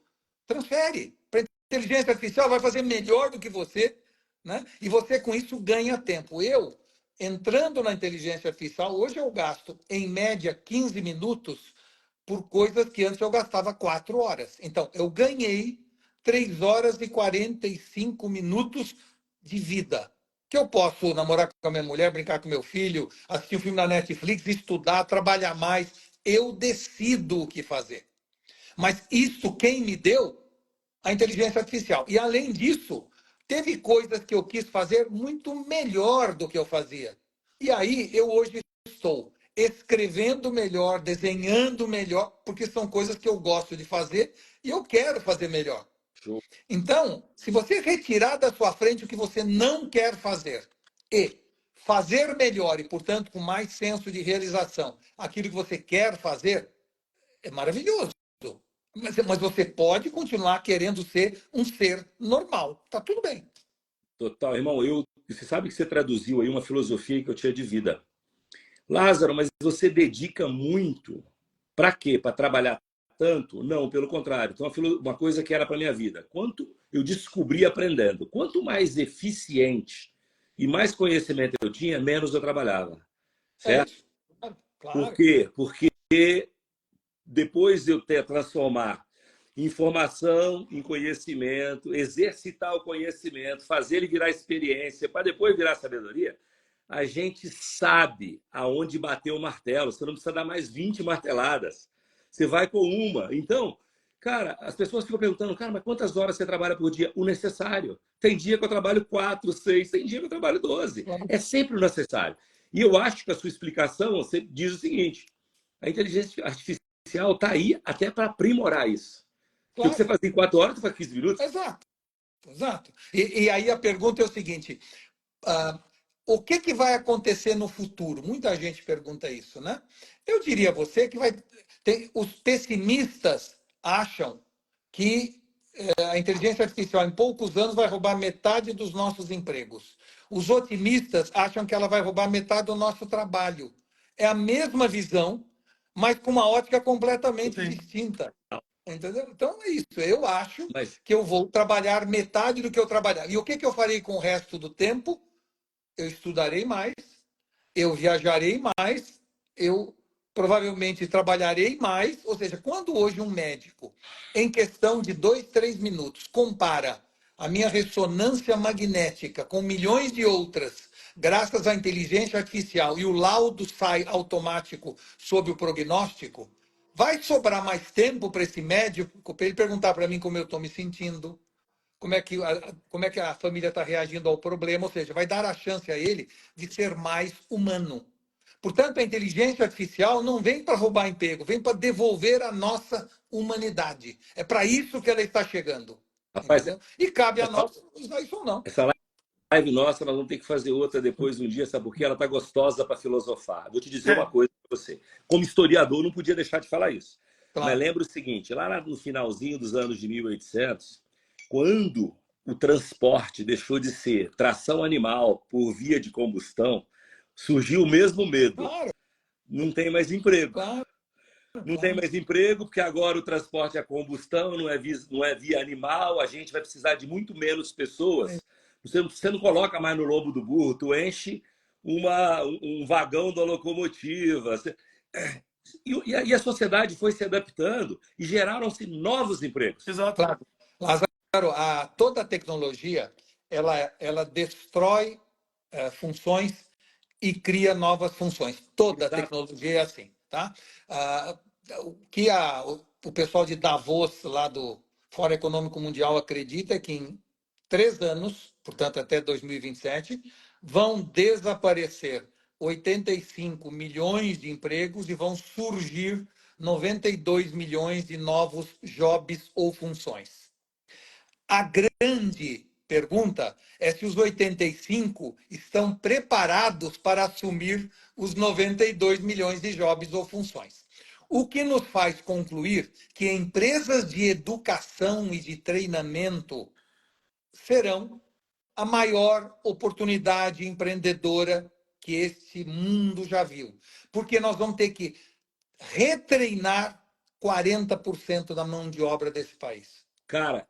transfere para a inteligência artificial, vai fazer melhor do que você, né? E você, com isso, ganha tempo. Entrando na inteligência artificial, hoje eu gasto, em média, 15 minutos por coisas que antes eu gastava 4 horas. Então, eu ganhei 3 horas e 45 minutos de vida. Que eu posso namorar com a minha mulher, brincar com meu filho, assistir um filme na Netflix, estudar, trabalhar mais. Eu decido o que fazer. Mas isso quem me deu? A inteligência artificial. E, além disso, teve coisas que eu quis fazer muito melhor do que eu fazia. E aí, eu hoje estou escrevendo melhor, desenhando melhor, porque são coisas que eu gosto de fazer e eu quero fazer melhor. Show. Então, se você retirar da sua frente o que você não quer fazer e fazer melhor e, portanto, com mais senso de realização, aquilo que você quer fazer, é maravilhoso. Mas você pode continuar querendo ser um ser normal. Tá tudo bem. Total, irmão, você sabe que você traduziu aí uma filosofia que eu tinha de vida. Lázaro, mas você dedica muito. Para quê? Para trabalhar tanto? Não, pelo contrário. Então, uma coisa que era para minha vida. Quanto eu descobri aprendendo. Quanto mais eficiente e mais conhecimento eu tinha, menos eu trabalhava. Certo? Isso. Claro, Por claro. quê? Porque depois de eu ter transformar informação em conhecimento, exercitar o conhecimento, fazer ele virar experiência, para depois virar sabedoria, a gente sabe aonde bater o martelo. Você não precisa dar mais 20 marteladas. Você vai com uma. Então, cara, as pessoas ficam perguntando, cara, mas quantas horas você trabalha por dia? O necessário. Tem dia que eu trabalho 4, 6, tem dia que eu trabalho 12. É sempre o necessário. E eu acho que a sua explicação, você diz o seguinte: a inteligência artificial está aí até para aprimorar isso. Porque o que você Claro. faz em 4 horas, você faz 15 minutos. Exato. Exato. E aí a pergunta é o seguinte: o que vai acontecer no futuro? Muita gente pergunta isso, né? Eu diria a você que os pessimistas acham que a inteligência artificial em poucos anos vai roubar metade dos nossos empregos. Os otimistas acham que ela vai roubar metade do nosso trabalho. É a mesma visão, mas com uma ótica completamente Sim. distinta. Entendeu? Então é isso. Eu acho Mas, que eu vou trabalhar metade do que eu trabalhar. E o que eu farei com o resto do tempo? Eu estudarei mais, eu viajarei mais, eu provavelmente trabalharei mais. Ou seja, quando hoje um médico, em questão de 2, 3 minutos, compara a minha ressonância magnética com milhões de outras, graças à inteligência artificial, e o laudo sai automático sob o prognóstico, vai sobrar mais tempo para esse médico para ele perguntar para mim como eu estou me sentindo, como é que a família está reagindo ao problema, ou seja, vai dar a chance a ele de ser mais humano. Portanto, a inteligência artificial não vem para roubar emprego, vem para devolver a nossa humanidade. É para isso que ela está chegando. rapaz, Entendeu? E cabe a essa, nós usar isso ou não. essa live nossa, nós vamos ter que fazer outra depois um dia, sabe por quê? Ela está gostosa para filosofar. Vou te dizer uma É, coisa para você. Como historiador, não podia deixar de falar isso. Mas Claro. lembra o seguinte, lá no finalzinho dos anos de 1800, quando o transporte deixou de ser tração animal por via de combustão, surgiu o mesmo medo. Claro, Não tem mais emprego. claro, Não tem claro. mais emprego, porque agora o transporte é combustão, não é via animal, a gente vai precisar de muito menos pessoas. Você não coloca mais no lombo do burro, tu enche um vagão da locomotiva. E a sociedade foi se adaptando e geraram-se novos empregos. exato. Claro. Lázaro, toda a tecnologia, ela destrói funções e cria novas funções. Toda a Exato. tecnologia é assim, tá? Ah, o que o pessoal de Davos, lá do Fórum Econômico Mundial, acredita é que em 3 anos, portanto até 2027, vão desaparecer 85 milhões de empregos e vão surgir 92 milhões de novos jobs ou funções. A grande pergunta é se os 85 estão preparados para assumir os 92 milhões de jobs ou funções. O que nos faz concluir que empresas de educação e de treinamento serão a maior oportunidade empreendedora que este mundo já viu. Porque nós vamos ter que retreinar 40% da mão de obra desse país. Cara,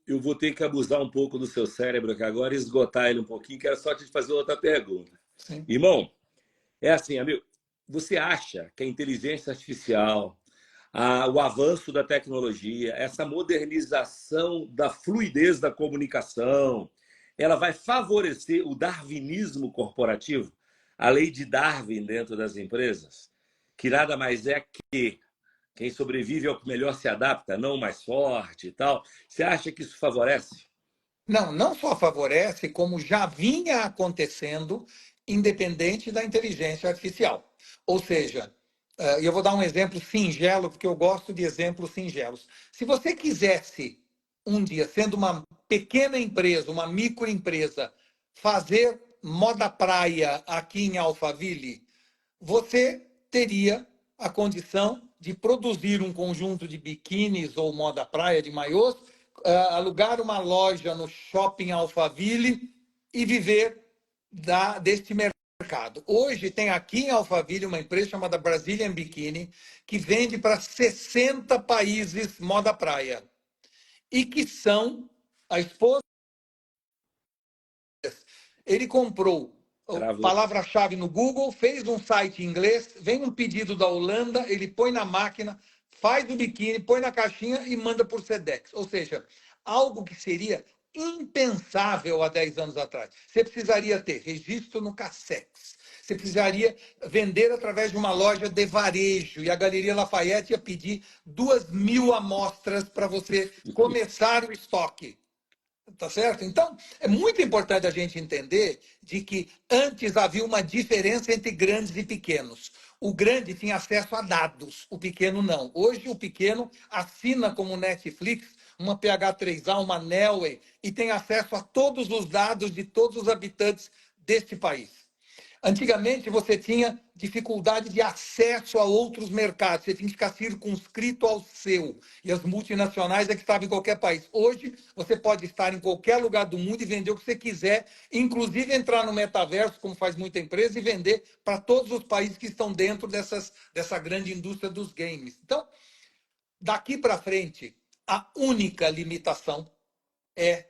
eu vou ter que abusar um pouco do seu cérebro aqui agora e esgotar ele um pouquinho. Quero só te fazer outra pergunta. Sim. Irmão, é assim, amigo, você acha que a inteligência artificial, o avanço da tecnologia, essa modernização da fluidez da comunicação, ela vai favorecer o darwinismo corporativo, a lei de Darwin dentro das empresas, que nada mais é que quem sobrevive é o que melhor se adapta, não o mais forte e tal. Você acha que isso favorece? Não só favorece, como já vinha acontecendo, independente da inteligência artificial. Ou seja, eu vou dar um exemplo singelo, porque eu gosto de exemplos singelos. Se você quisesse, um dia, sendo uma pequena empresa, uma microempresa, fazer moda praia aqui em Alphaville, você teria a condição de produzir um conjunto de biquínis ou moda praia de maiôs, alugar uma loja no shopping Alphaville e viver deste mercado. Hoje tem aqui em Alphaville uma empresa chamada Brazilian Bikini que vende para 60 países moda praia e que são a esposa. Ele comprou Travou. palavra-chave no Google, fez um site em inglês, vem um pedido da Holanda, ele põe na máquina, faz o biquíni, põe na caixinha e manda por Sedex. Ou seja, algo que seria impensável há 10 anos atrás. Você precisaria ter registro no Cassex. Você precisaria vender através de uma loja de varejo. E a Galeria Lafayette ia pedir 2.000 amostras para você começar o estoque. Tá certo? Então, é muito importante a gente entender de que antes havia uma diferença entre grandes e pequenos. O grande tinha acesso a dados, o pequeno não. Hoje, o pequeno assina como Netflix uma PH3A, uma Nelway, e tem acesso a todos os dados de todos os habitantes deste país. Antigamente, você tinha dificuldade de acesso a outros mercados, você tinha que ficar circunscrito ao seu. E as multinacionais é que estavam em qualquer país. Hoje, você pode estar em qualquer lugar do mundo e vender o que você quiser, inclusive entrar no metaverso, como faz muita empresa, e vender para todos os países que estão dentro dessa grande indústria dos games. Então, Daqui para frente, a única limitação é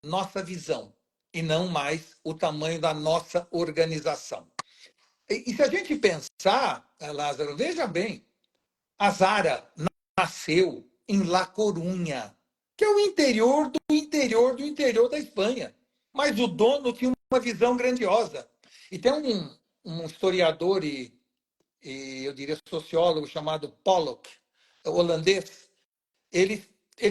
nossa visão e não mais o tamanho da nossa organização. E se a gente pensar, Lázaro, veja bem, a Zara nasceu em La Coruña, que é o interior do interior do interior da Espanha. Mas o dono tinha uma visão grandiosa. E tem um historiador e eu diria sociólogo chamado Pollock, holandês. Ele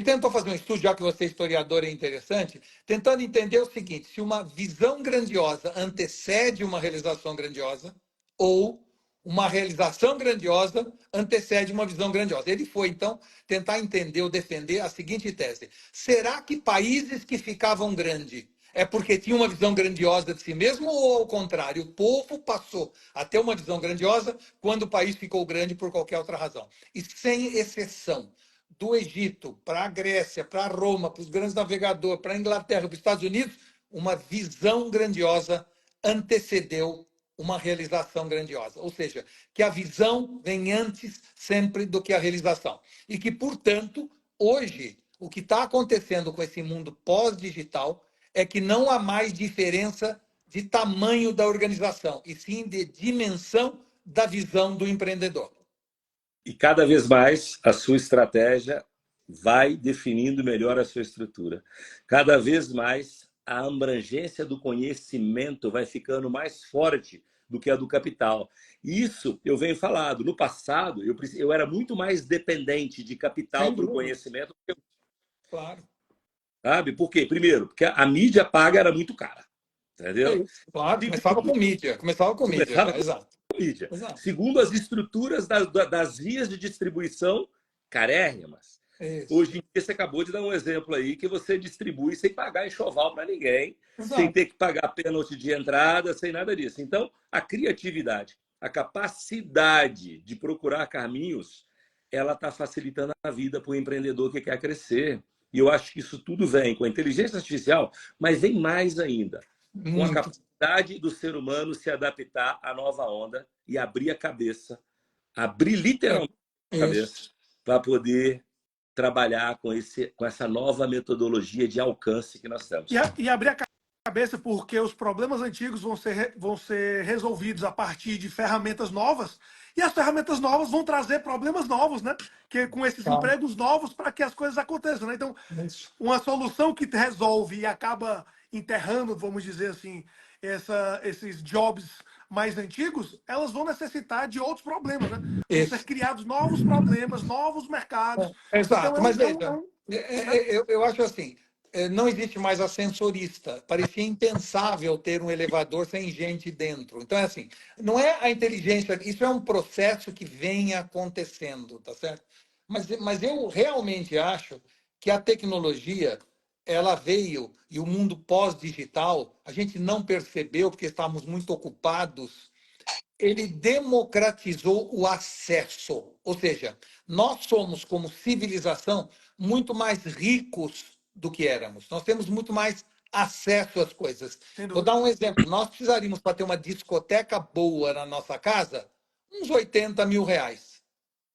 tentou fazer um estudo, já que você é historiador, é interessante, tentando entender o seguinte: se uma visão grandiosa antecede uma realização grandiosa, ou uma realização grandiosa antecede uma visão grandiosa. Ele foi, então, tentar entender ou defender a seguinte tese: será que países que ficavam grandes é porque tinham uma visão grandiosa de si mesmo, ou ao contrário, o povo passou a ter uma visão grandiosa quando o país ficou grande por qualquer outra razão? E sem exceção, do Egito para a Grécia, para Roma, para os grandes navegadores, para a Inglaterra, para os Estados Unidos, uma visão grandiosa antecedeu uma realização grandiosa. Ou seja, que a visão vem antes sempre do que a realização. E que, portanto, hoje, o que está acontecendo com esse mundo pós-digital é que não há mais diferença de tamanho da organização, e sim de dimensão da visão do empreendedor. E cada vez mais a sua estratégia vai definindo melhor a sua estrutura. Cada vez mais a abrangência do conhecimento vai ficando mais forte do que a do capital. Isso eu venho falando. No passado, eu era muito mais dependente de capital para o conhecimento. Claro. Sabe? Por quê? Primeiro, porque a mídia paga era muito cara. Entendeu? Claro, começava com mídia. Exato. Mídia. Exato. Segundo, as estruturas das vias de distribuição carérrimas. Isso. Hoje em dia, você acabou de dar um exemplo aí que você distribui sem pagar enxoval para ninguém, Exato. sem ter que pagar pênalti de entrada, sem nada disso. Então, a criatividade, a capacidade de procurar caminhos, ela está facilitando a vida para o empreendedor que quer crescer. E eu acho que isso tudo vem com a inteligência artificial, mas vem mais ainda. Com a capacidade do ser humano se adaptar à nova onda e abrir a cabeça, abrir literalmente a cabeça para poder trabalhar com essa nova metodologia de alcance que nós temos. E abrir a cabeça porque os problemas antigos vão ser resolvidos a partir de ferramentas novas, e as ferramentas novas vão trazer problemas novos, né? Que, com esses empregos novos para que as coisas aconteçam, né? Então, uma solução que resolve e acaba enterrando, vamos dizer assim, esses jobs mais antigos, elas vão necessitar de outros problemas, né? Vão ser criados novos problemas, novos mercados. Exato, então, mas eu acho assim, não existe mais ascensorista. Parecia impensável ter um elevador sem gente dentro. Então, é assim, não é a inteligência, isso é um processo que vem acontecendo, tá certo? Mas eu realmente acho que a tecnologia, ela veio, e o mundo pós-digital, a gente não percebeu porque estávamos muito ocupados, ele democratizou o acesso. Ou seja, nós somos, como civilização, muito mais ricos do que éramos. Nós temos muito mais acesso às coisas. Vou dar um exemplo. Nós precisaríamos, para ter uma discoteca boa na nossa casa, uns 80 mil reais.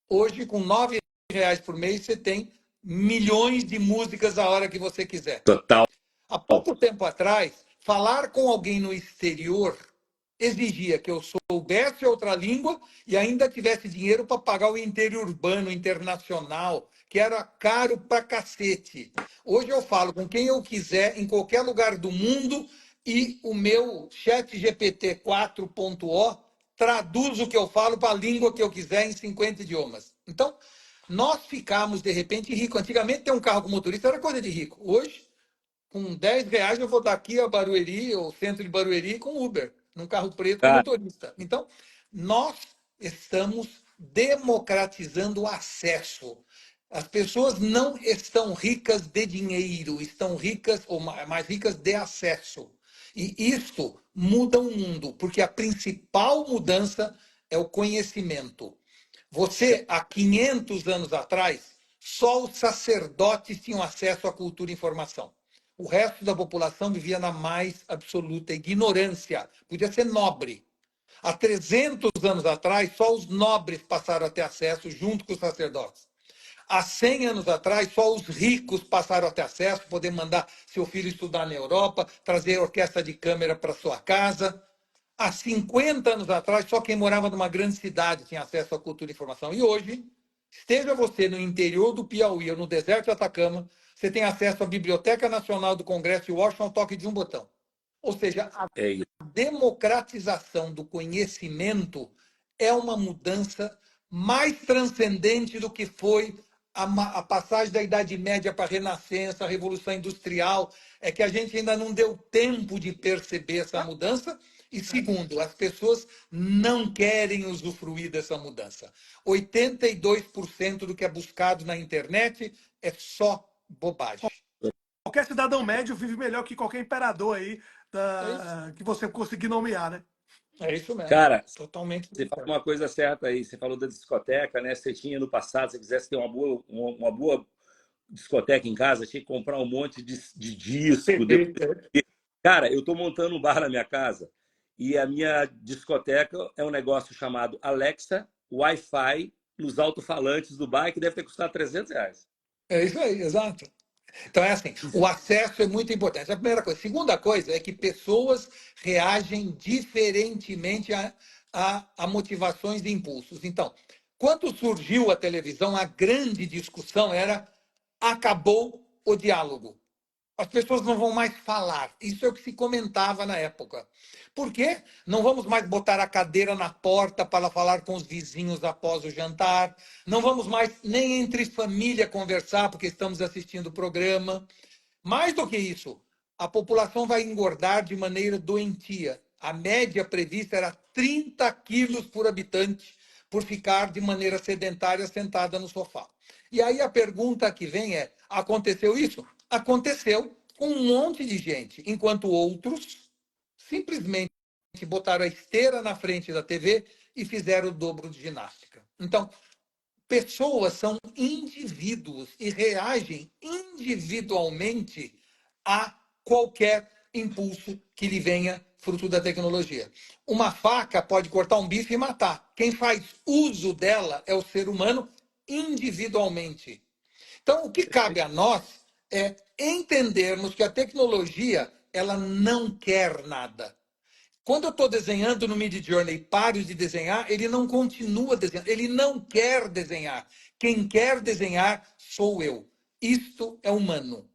Hoje, com 9 reais por mês, você tem milhões de músicas a hora que você quiser. Total. Há pouco tempo atrás, falar com alguém no exterior exigia que eu soubesse outra língua e ainda tivesse dinheiro para pagar o interurbano internacional, que era caro pra cacete. Hoje eu falo com quem eu quiser, em qualquer lugar do mundo, e o meu chat GPT 4.0 traduz o que eu falo para a língua que eu quiser em 50 idiomas. Então, nós ficamos, de repente, ricos. Antigamente, ter um carro com motorista era coisa de rico. Hoje, com 10 reais, eu vou daqui a Barueri, ou centro de Barueri, com Uber, num carro preto com motorista. Então, nós estamos democratizando o acesso. As pessoas não estão ricas de dinheiro, estão ricas, ou mais ricas de acesso. E isto muda o mundo, porque a principal mudança é o conhecimento. Você, há 500 anos atrás, só os sacerdotes tinham acesso à cultura e informação. O resto da população vivia na mais absoluta ignorância. Podia ser nobre. Há 300 anos atrás, só os nobres passaram a ter acesso junto com os sacerdotes. Há 100 anos atrás, só os ricos passaram a ter acesso, poder mandar seu filho estudar na Europa, trazer orquestra de câmara para sua casa. Há 50 anos atrás, só quem morava numa grande cidade tinha acesso à cultura e informação. E hoje, esteja você no interior do Piauí ou no deserto de Atacama, você tem acesso à Biblioteca Nacional do Congresso de Washington ao toque de um botão. Ou seja, a É isso. democratização do conhecimento é uma mudança mais transcendente do que foi a passagem da Idade Média para a Renascença, a Revolução Industrial. É que a gente ainda não deu tempo de perceber essa mudança. E segundo, as pessoas não querem usufruir dessa mudança. 82% do que é buscado na internet é só bobagem. Qualquer cidadão médio vive melhor que qualquer imperador aí que você conseguir nomear, né? É isso mesmo. Cara, Totalmente. você falou uma coisa certa aí. Você falou da discoteca, né? Você tinha no passado, se você quisesse ter uma boa discoteca em casa, tinha que comprar um monte de disco. Cara, eu estou montando um bar na minha casa e a minha discoteca é um negócio chamado Alexa Wi-Fi nos alto-falantes do bar, que deve ter custado R$ 300. É isso aí, exato. Então é assim, o acesso é muito importante. A primeira coisa. A segunda coisa é que pessoas reagem diferentemente a motivações e impulsos. Então, quando surgiu a televisão, a grande discussão era: acabou o diálogo. As pessoas não vão mais falar. Isso é o que se comentava na época. Por quê? Não vamos mais botar a cadeira na porta para falar com os vizinhos após o jantar. Não vamos mais nem entre família conversar porque estamos assistindo o programa. Mais do que isso, a população vai engordar de maneira doentia. A média prevista era 30 quilos por habitante por ficar de maneira sedentária sentada no sofá. E aí a pergunta que vem é: aconteceu isso? Aconteceu com um monte de gente, enquanto outros simplesmente botaram a esteira na frente da TV e fizeram o dobro de ginástica. Então, pessoas são indivíduos e reagem individualmente a qualquer impulso que lhe venha fruto da tecnologia. Uma faca pode cortar um bife e matar. Quem faz uso dela é o ser humano individualmente. Então, o que cabe a nós é entendermos que a tecnologia ela não quer nada. Quando eu estou desenhando no Midjourney e paro de desenhar, ele não continua desenhando, ele não quer desenhar. Quem quer desenhar sou eu. Isto é humano.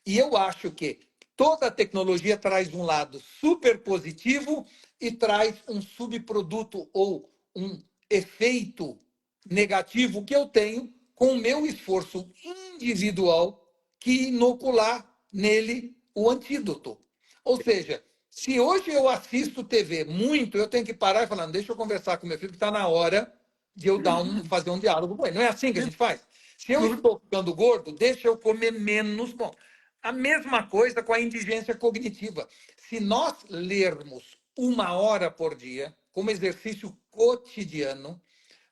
E eu acho que toda a tecnologia traz um lado super positivo e traz um subproduto ou um efeito negativo que eu tenho com o meu esforço individual que inocular nele o antídoto. Ou seja, se hoje eu assisto TV muito, eu tenho que parar e falar: deixa eu conversar com meu filho, que está na hora de eu fazer um diálogo com ele. Não é assim que a gente faz? Se eu estou ficando gordo, deixa eu comer menos. Bom, a mesma coisa com a indigência cognitiva. Se nós lermos 1 hora por dia, como exercício cotidiano,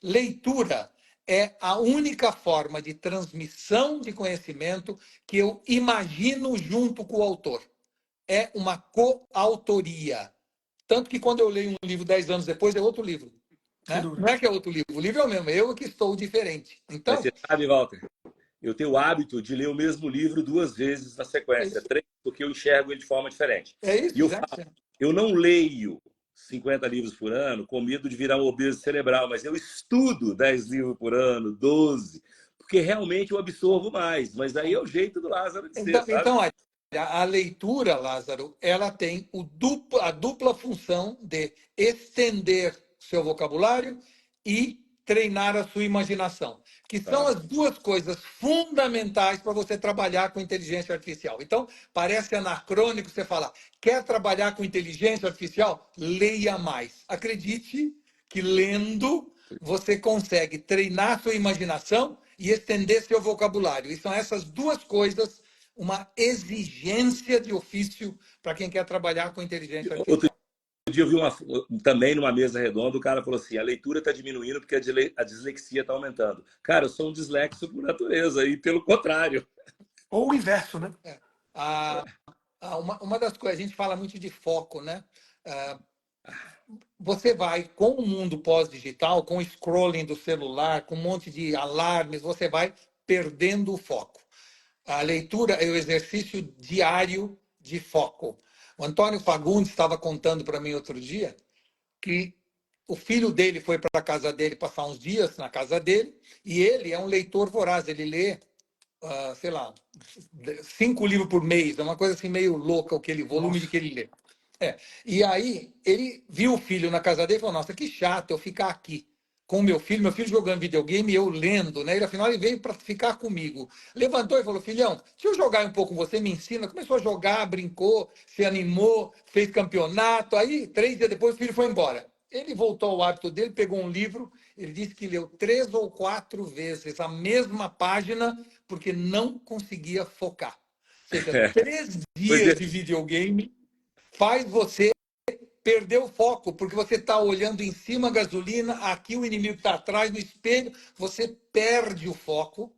leitura é a única forma de transmissão de conhecimento que eu imagino junto com o autor. É uma coautoria. Tanto que quando eu leio um livro 10 anos depois, é outro livro. Né? Não é que é outro livro, o livro é o mesmo, eu que estou diferente. Mas Então, você sabe, Walter, eu tenho o hábito de ler o mesmo livro 2 vezes na sequência, 3, porque eu enxergo ele de forma diferente. é isso, E eu gente. falo, eu não leio 50 livros por ano com medo de virar um obeso cerebral, mas eu estudo 10 livros por ano, 12, porque realmente eu absorvo mais. Mas aí é o jeito do Lázaro de ser, sabe? Então, olha, a leitura, Lázaro, ela tem a dupla função de estender seu vocabulário e treinar a sua imaginação, que são as duas coisas fundamentais para você trabalhar com inteligência artificial. Então, parece anacrônico você falar: quer trabalhar com inteligência artificial? Leia mais. Acredite que lendo você consegue treinar sua imaginação e estender seu vocabulário. E são essas duas coisas uma exigência de ofício para quem quer trabalhar com inteligência Outro artificial. dia eu vi também numa mesa redonda, o cara falou assim: a leitura está diminuindo porque a dislexia está aumentando. Cara, eu sou um dislexo por natureza, e pelo contrário. Ou o inverso, né? Uma das coisas, a gente fala muito de foco, né? Você vai, com o mundo pós-digital, com o scrolling do celular, com um monte de alarmes, você vai perdendo o foco. A leitura é o exercício diário de foco. O Antônio Fagundes estava contando para mim outro dia que o filho dele foi para a casa dele passar uns dias na casa dele, e ele é um leitor voraz, ele lê, sei lá, 5 livros por mês, é uma coisa assim meio louca volume de que ele lê. E aí ele viu o filho na casa dele e falou: nossa, que chato eu ficar aqui com o meu filho jogando videogame e eu lendo, né? Ele, afinal, ele veio para ficar comigo. Levantou e falou: filhão, deixa eu jogar um pouco com você, me ensina. Começou a jogar, brincou, se animou, fez campeonato. Aí, 3 dias depois, o filho foi embora. Ele voltou ao hábito dele, pegou um livro, ele disse que leu 3 ou 4 vezes a mesma página, porque não conseguia focar. Ou seja, 3 Pois dias é. de videogame faz você perder o foco, porque você está olhando em cima a gasolina, aqui o inimigo está atrás no espelho, você perde o foco,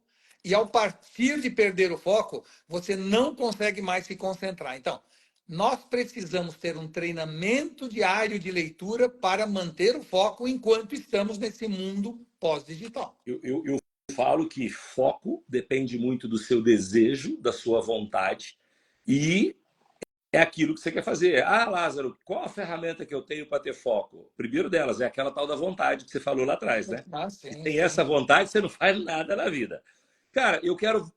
e ao partir de perder o foco, você não consegue mais se concentrar. Então, nós precisamos ter um treinamento diário de leitura para manter o foco enquanto estamos nesse mundo pós-digital. Eu falo que foco depende muito do seu desejo, da sua vontade, e é aquilo que você quer fazer. Ah, Lázaro, qual a ferramenta que eu tenho para ter foco? Primeiro delas é aquela tal da vontade que você falou lá atrás, né? Se Sim, tem sim. essa vontade, você não faz nada na vida. Cara, eu quero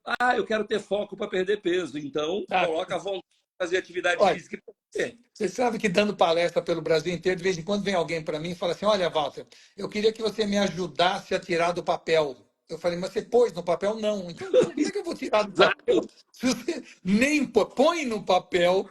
ter foco para perder peso. Então, coloca a vontade de fazer atividade Olha, física. Você. você sabe que dando palestra pelo Brasil inteiro, de vez em quando vem alguém para mim e fala assim: olha, Walter, eu queria que você me ajudasse a tirar do papel. Eu falei: mas você pôs no papel? Não. Então, como é que eu vou tirar do papel? Exato, Se você nem põe no papel,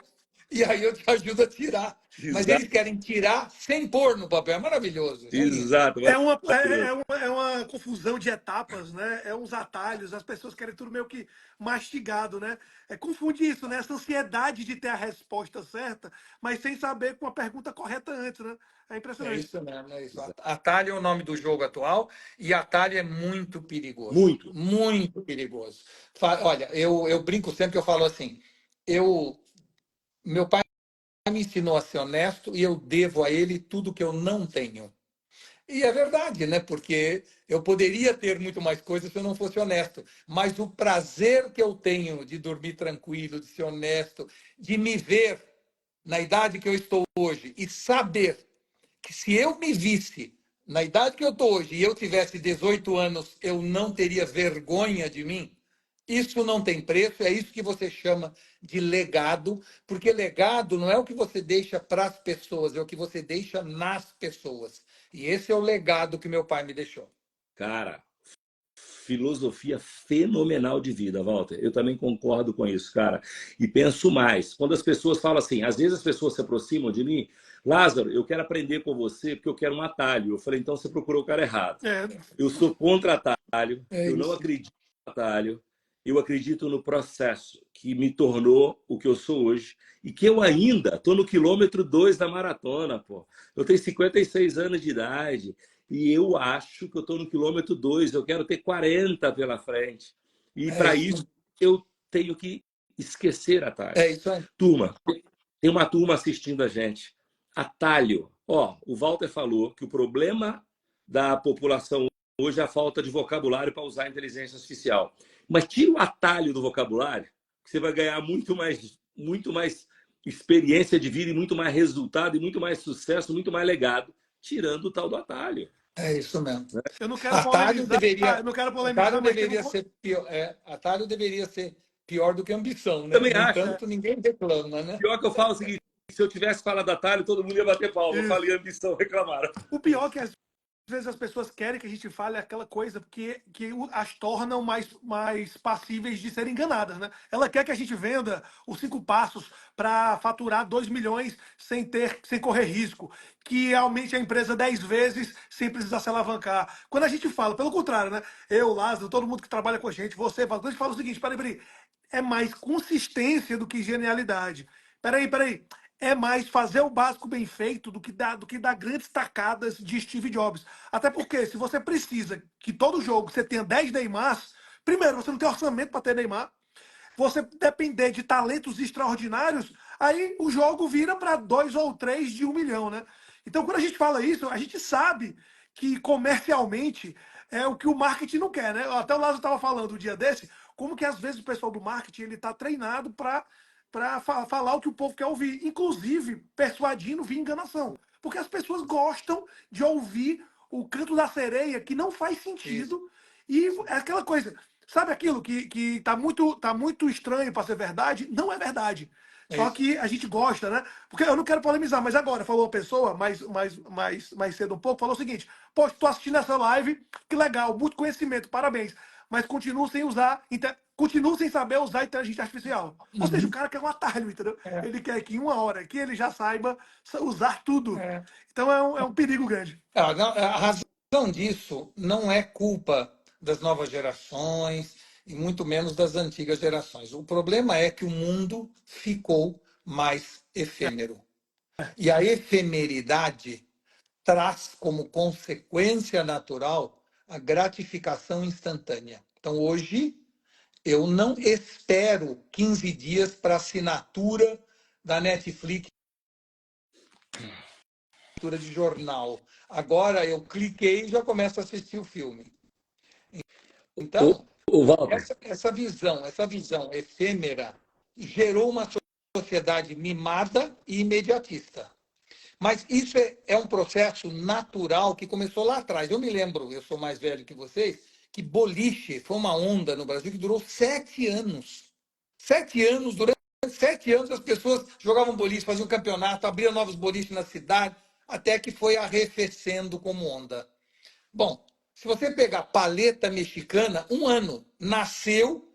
e aí eu te ajudo a tirar. Mas exato, eles querem tirar sem pôr no papel. É maravilhoso, é lindo. exato. É uma confusão de etapas, né? É uns atalhos, as pessoas querem tudo meio que mastigado, né? Confunde isso, né? Essa ansiedade de ter a resposta certa, mas sem saber com a pergunta correta antes, né? É É impressionante. isso mesmo, é isso. Atalho é o nome do jogo atual e atalho é muito perigoso. Muito. Muito perigoso. Olha, eu brinco sempre que eu falo assim, meu pai me ensinou a ser honesto e eu devo a ele tudo que eu não tenho. E é verdade, né? Porque eu poderia ter muito mais coisas se eu não fosse honesto. Mas o prazer que eu tenho de dormir tranquilo, de ser honesto, de me ver na idade que eu estou hoje e saber que se eu me visse na idade que eu estou hoje e eu tivesse 18 anos, eu não teria vergonha de mim. Isso não tem preço, é isso que você chama de legado, porque legado não é o que você deixa para as pessoas, é o que você deixa nas pessoas. E esse é o legado que meu pai me deixou. Cara, filosofia fenomenal de vida, Walter. Eu também concordo com isso, cara. E penso mais. Quando as pessoas falam assim, às vezes as pessoas se aproximam de mim, Lázaro, eu quero aprender com você porque eu quero um atalho. Eu falei, então você procurou o cara errado. É, Eu sou contra atalho, É eu não isso. acredito no atalho, eu acredito no processo que me tornou o que eu sou hoje e que eu ainda estou no quilômetro 2 da maratona, pô. Eu tenho 56 anos de idade e eu acho que eu estou no quilômetro 2, eu quero ter 40 pela frente. E É para isso. isso eu tenho que esquecer É atalhos. isso aí. Turma, tem uma turma assistindo a gente. Atalho. Ó, o Walter falou que o problema da população hoje é a falta de vocabulário para usar a inteligência artificial. Mas tira o atalho do vocabulário, que você vai ganhar muito mais experiência de vida e muito mais resultado e muito mais sucesso, muito mais legado, tirando o tal do atalho. É isso mesmo. Né? eu não quero Atalho polemizar, deveria, eu não quero atalho polemizar, mas teve deveria um. ser pior, atalho deveria ser pior do que ambição, né? Também No acho. É, entanto, ninguém reclama, né? Pior que eu falo o seguinte, se eu tivesse falado atalho, todo mundo ia bater palma. Eu isso. falei ambição, reclamaram. O pior é que às vezes as pessoas querem que a gente fale aquela coisa que as tornam mais passíveis de serem enganadas, né? Ela quer que a gente venda os 5 passos para faturar 2 milhões sem correr risco, que aumente a empresa 10 vezes sem precisar se alavancar. Quando a gente fala, pelo contrário, né? Eu, Lázaro, todo mundo que trabalha com a gente, você, quando a gente fala o seguinte, peraí, é mais consistência do que genialidade. Peraí. É mais fazer o básico bem feito do que dar grandes tacadas de Steve Jobs. Até porque, se você precisa que todo jogo você tenha 10 Neymars, primeiro, você não tem orçamento para ter Neymar. Você depender de talentos extraordinários, aí o jogo vira para 2 ou 3 de 1 milhão, né? Então, quando a gente fala isso, a gente sabe que comercialmente é o que o marketing não quer, né? Até o Lázaro estava falando um dia desse, como que às vezes o pessoal do marketing ele está treinado para falar o que o povo quer ouvir, inclusive persuadindo via enganação. Porque as pessoas gostam de ouvir o canto da sereia que não faz Isso. sentido. E é aquela coisa, sabe aquilo que tá muito estranho para ser verdade? Não é verdade. Só Isso. que a gente gosta, né? Porque eu não quero polemizar, mas agora falou uma pessoa mais cedo um pouco, falou o seguinte: poxa, tô assistindo essa live, que legal, muito conhecimento, parabéns. Mas continuo sem saber usar inteligência artificial. Ou seja, o cara quer um atalho, entendeu? É, Ele quer que em uma hora aqui ele já saiba usar tudo. é. Então é um perigo grande. A razão disso não é culpa das novas gerações e muito menos das antigas gerações. O problema é que o mundo ficou mais efêmero. E a efemeridade traz como consequência natural a gratificação instantânea. Então, hoje, eu não espero 15 dias para assinatura da Netflix, assinatura de jornal. Agora eu cliquei e já começo a assistir o filme. Ô, Então, ô, Walter, essa visão efêmera gerou uma sociedade mimada e imediatista. Mas isso é um processo natural que começou lá atrás. Eu me lembro, eu sou mais velho que vocês, que boliche foi uma onda no Brasil que durou 7 anos. 7 anos, durante 7 anos as pessoas jogavam boliche, faziam campeonato, abriam novos boliches na cidade, até que foi arrefecendo como onda. Bom, se você pegar paleta mexicana, 1 ano, nasceu,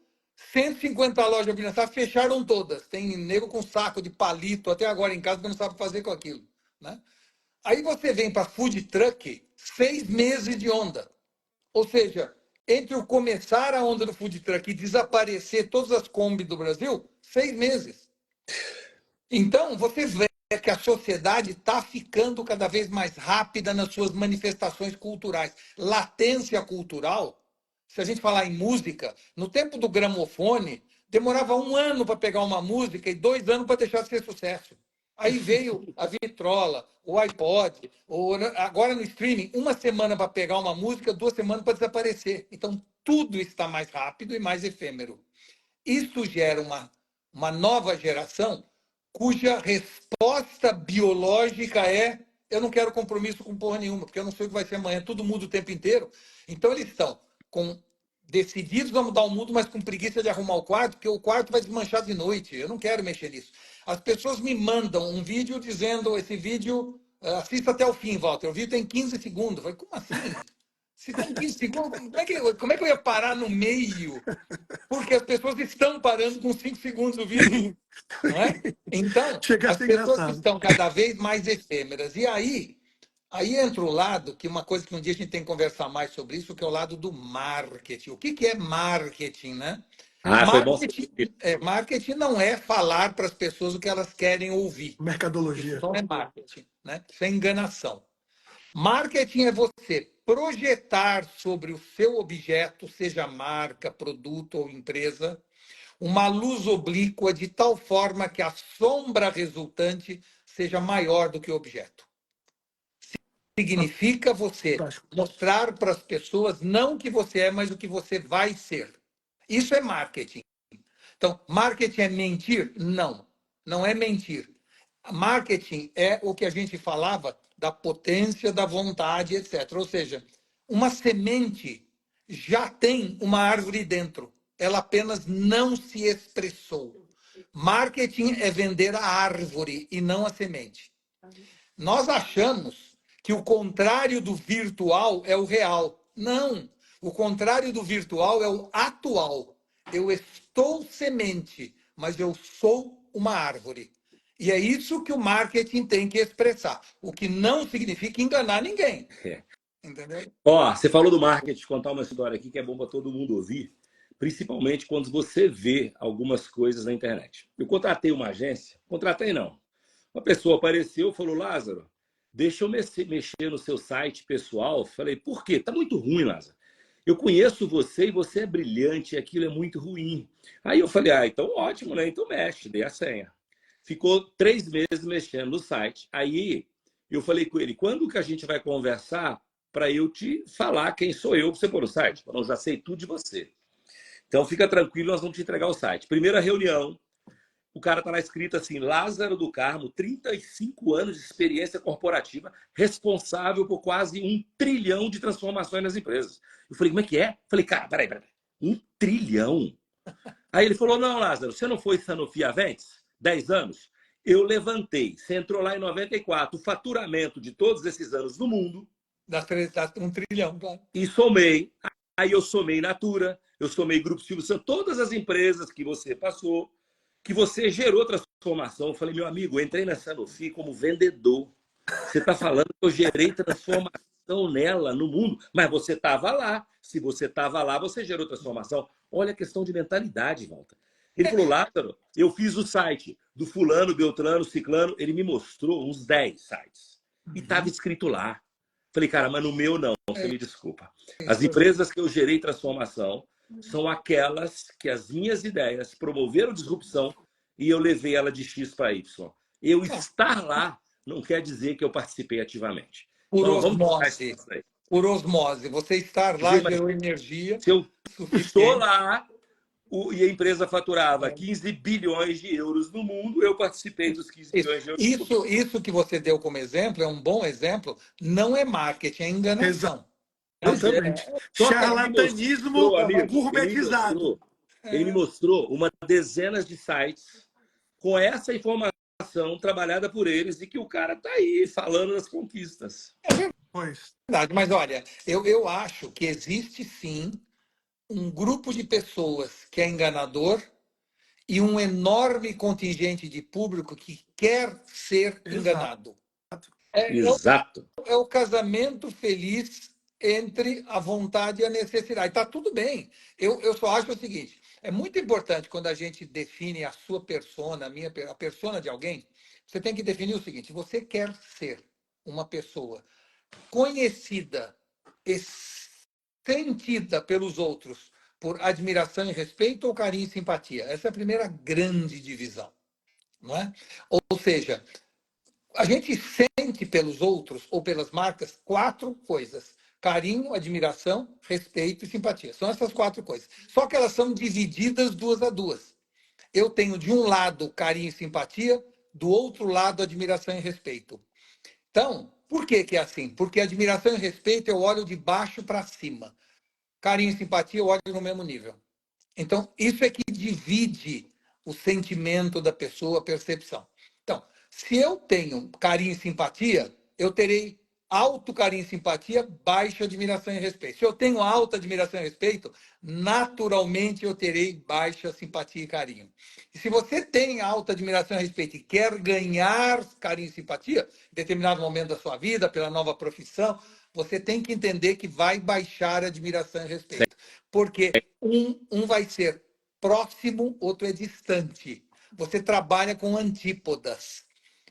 150 lojas abrindo, fecharam todas. Tem nego com saco de palito até agora em casa que não sabe fazer com aquilo, né? Aí você vem para food truck, 6 meses de onda. Ou seja, entre o começar a onda do food truck e desaparecer todas as Kombi do Brasil, 6 meses. Então, você vê que a sociedade está ficando cada vez mais rápida nas suas manifestações culturais. Latência cultural, se a gente falar em música, no tempo do gramofone, demorava 1 ano para pegar uma música e 2 anos para deixar de ser sucesso. Aí veio a vitrola, o iPod, agora no streaming, 1 semana para pegar uma música, 2 semanas para desaparecer. Então, tudo está mais rápido e mais efêmero. Isso gera uma nova geração cuja resposta biológica é: eu não quero compromisso com porra nenhuma, porque eu não sei o que vai ser amanhã, tudo muda o tempo inteiro. Então eles estão decididos a mudar o mundo, mas com preguiça de arrumar o quarto, porque o quarto vai desmanchar de noite. Eu não quero mexer nisso. As pessoas me mandam um vídeo dizendo: esse vídeo, assista até o fim, Walter. O vídeo tem 15 segundos. Eu falei: como assim? Se tem 15 segundos, como é que eu ia parar no meio? Porque as pessoas estão parando com 5 segundos do vídeo, não é? Então, Chega a as ser pessoas engraçado. estão cada vez mais efêmeras. E aí entra o lado, que uma coisa que um dia a gente tem que conversar mais sobre isso, que é o lado do marketing. O que é marketing, né? foi bom você Marketing, ter. marketing não é falar para as pessoas o que elas querem ouvir. Isso Mercadologia. não é marketing, né? Isso é enganação. Marketing é você projetar sobre o seu objeto, seja marca, produto ou empresa, uma luz oblíqua de tal forma que a sombra resultante seja maior do que o objeto. Significa você Fantástico. mostrar para as pessoas não o que você é, mas o que você vai ser. Isso é marketing. Então, marketing é mentir? Não, não é mentir. Marketing é o que a gente falava da potência da vontade, etc. Ou seja, uma semente já tem uma árvore dentro. Ela apenas não se expressou. Marketing é vender a árvore e não a semente. Nós achamos que o contrário do virtual é o real. Não. O contrário do virtual é o atual. Eu estou semente, mas eu sou uma árvore. E é isso que o marketing tem que expressar. O que não significa enganar ninguém. É. Entendeu? Ó, você falou do marketing, contar uma história aqui que é bom para todo mundo ouvir, principalmente quando você vê algumas coisas na internet. Eu contratei uma agência, contratei não. Uma pessoa apareceu e falou: Lázaro, deixa eu mexer no seu site pessoal. Falei: por quê? Tá muito ruim, Lázaro. Eu conheço você e você é brilhante e aquilo é muito ruim. Aí eu falei: ah, então ótimo, né? Então mexe, dei a senha. Ficou 3 meses mexendo no site. Aí eu falei com ele: quando que a gente vai conversar para eu te falar quem sou eu para você pôr no site. Eu já sei tudo de você. Então fica tranquilo, nós vamos te entregar o site. Primeira reunião, o cara está lá escrito assim, Lázaro do Carmo, 35 anos de experiência corporativa, responsável por quase 1 trilhão de transformações nas empresas. Eu falei, como é que é? Eu falei, cara, peraí. 1 trilhão? Aí ele falou, não, Lázaro, você não foi Sanofi Aventis? 10 anos? Eu levantei, você entrou lá em 94, o faturamento de todos esses anos no mundo. Das 1 trilhão, claro. E somei. Aí eu somei Natura, eu somei Grupo Silvio Santos, todas as empresas que você passou, que você gerou transformação. Eu falei, meu amigo, eu entrei na Sanofi como vendedor. Você está falando que eu gerei transformação nela, no mundo, mas você estava lá. Se você estava lá, você gerou transformação. Olha a questão de mentalidade, Walter. Ele falou, Lázaro, eu fiz o site do fulano, Beltrano, Ciclano. Ele me mostrou uns 10 sites. E estava escrito lá. Falei, cara, mas no meu não, você me desculpa. As empresas que eu gerei transformação são aquelas que as minhas ideias promoveram disrupção e eu levei ela de X para Y. Eu estar lá não quer dizer que eu participei ativamente. Por Então, vamos osmose. Por osmose. Você estar lá gerou energia. Se eu estou lá e a empresa faturava 15 bilhões de euros no mundo, eu participei dos 15 bilhões de euros. Isso que você deu como exemplo é um bom exemplo. Não é marketing, é enganação. Exatamente. Charlatanismo gourmetizado. Ele me mostrou uma dezenas de sites com essa informação trabalhada por eles e que o cara está aí falando das conquistas. Verdade, mas olha, eu acho que existe sim um grupo de pessoas que é enganador e um enorme contingente de público que quer ser enganado. Exato. É o casamento feliz entre a vontade e a necessidade. Está tudo bem. Eu só acho o seguinte: é muito importante quando a gente define a sua persona, a persona de alguém, você tem que definir o seguinte: você quer ser uma pessoa conhecida e sentida pelos outros por admiração e respeito ou carinho e simpatia? Essa é a primeira grande divisão, não é? Ou seja, a gente sente pelos outros ou pelas marcas 4 coisas: carinho, admiração, respeito e simpatia. São essas 4 coisas. Só que elas são divididas 2 a 2. Eu tenho de um lado carinho e simpatia, do outro lado admiração e respeito. Então, por que é assim? Porque admiração e respeito eu olho de baixo para cima. Carinho e simpatia eu olho no mesmo nível. Então, isso é que divide o sentimento da pessoa, a percepção. Então, se eu tenho carinho e simpatia, eu terei alto carinho e simpatia, baixa admiração e respeito. Se eu tenho alta admiração e respeito, naturalmente eu terei baixa simpatia e carinho. E se você tem alta admiração e respeito e quer ganhar carinho e simpatia, em determinado momento da sua vida, pela nova profissão, você tem que entender que vai baixar a admiração e respeito. Porque um vai ser próximo, outro é distante. Você trabalha com antípodas.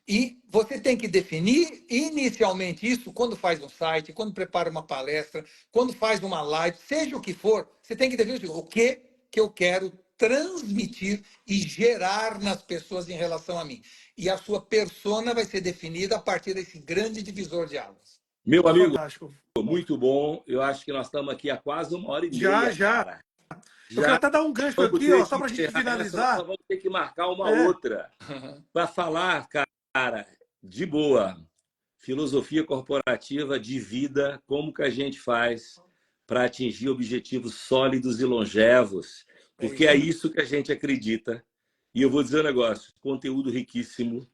E você tem que definir inicialmente isso quando faz um site, quando prepara uma palestra, quando faz uma live, seja o que for, você tem que definir o que eu quero transmitir e gerar nas pessoas em relação a mim. E a sua persona vai ser definida a partir desse grande divisor de águas. Meu amigo, fantástico. Muito bom. Eu acho que nós estamos aqui há quase 1h30. Já. Cara. Eu quero até dar um gancho aqui, ó, só para a gente finalizar. Nós vamos ter que marcar uma outra para falar, cara, de boa. Filosofia corporativa de vida, como que a gente faz para atingir objetivos sólidos e longevos. Porque é isso que a gente acredita. E eu vou dizer um negócio, conteúdo riquíssimo.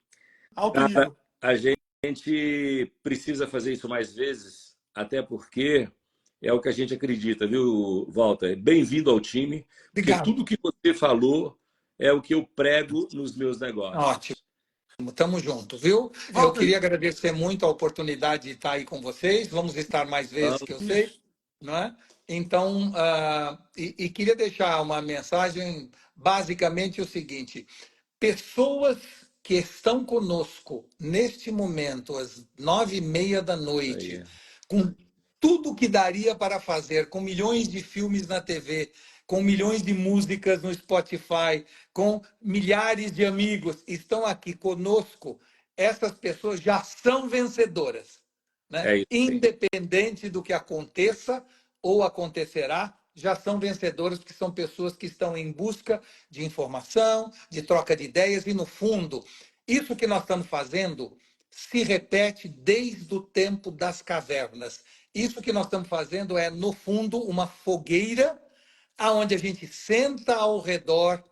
Alto nível. A gente precisa fazer isso mais vezes, até porque é o que a gente acredita, viu, Walter? Bem-vindo ao time, porque tudo que você falou é o que eu prego nos meus negócios. Ótimo. Tamo junto, viu? Eu queria agradecer muito a oportunidade de estar aí com vocês. Vamos estar mais vezes, que eu sei, não é? Então, queria deixar uma mensagem, basicamente o seguinte: pessoas que estão conosco neste momento, às 9h30 da noite, com tudo que daria para fazer, com milhões de filmes na TV, com milhões de músicas no Spotify, com milhares de amigos, estão aqui conosco. Essas pessoas já são vencedoras. né? É isso aí. Independente do que aconteça ou acontecerá, já são vencedores, porque são pessoas que estão em busca de informação, de troca de ideias, e, no fundo, isso que nós estamos fazendo se repete desde o tempo das cavernas. Isso que nós estamos fazendo é, no fundo, uma fogueira aonde a gente senta ao redor,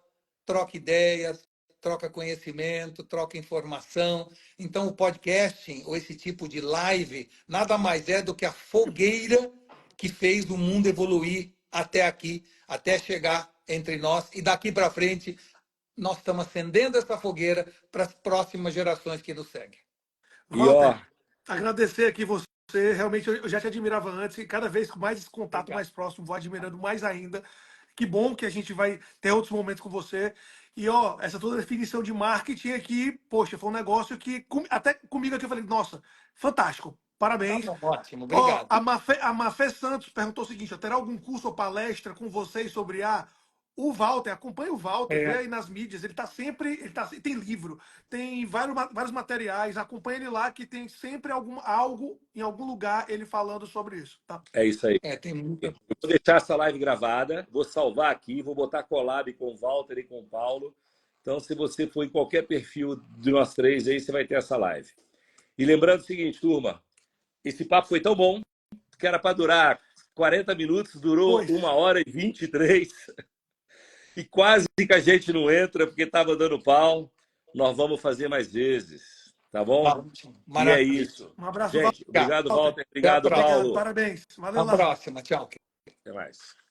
troca ideias, troca conhecimento, troca informação. Então, o podcasting, ou esse tipo de live, nada mais é do que a fogueira que fez o mundo evoluir até aqui, até chegar entre nós. E daqui para frente, nós estamos acendendo essa fogueira para as próximas gerações que nos seguem. E ó, Walter, agradecer aqui você. Realmente, eu já te admirava antes, e cada vez com mais esse contato Obrigado. mais próximo, vou admirando mais ainda. Que bom que a gente vai ter outros momentos com você. E, ó, essa toda definição de marketing aqui, poxa, foi um negócio que, até comigo aqui, eu falei, nossa, fantástico, Tá parabéns. bom, ótimo, Ó, obrigado. a Mafé Santos perguntou o seguinte, ó, terá algum curso ou palestra com vocês sobre o Walter, acompanha o Walter, vê É, aí nas mídias, tem livro, tem vários materiais, acompanha ele lá que tem sempre algo em algum lugar ele falando sobre isso, tá? é isso aí. tem muita. Eu vou deixar essa live gravada, vou salvar aqui, vou botar collab com o Walter e com o Paulo. Então, se você for em qualquer perfil de nós três aí, você vai ter essa live. E lembrando o seguinte, turma, esse papo foi tão bom que era para durar 40 minutos, durou Pois. 1h23. E quase que a gente não entra porque estava dando pau. Nós vamos fazer mais vezes, tá bom? Ótimo, E é maravilha. isso. Um abraço, Gente, obrigado, Walter. Walter. Até a Obrigado, próxima. Obrigado, Paulo. parabéns. Valeu Até a lá. próxima. Tchau. Até mais.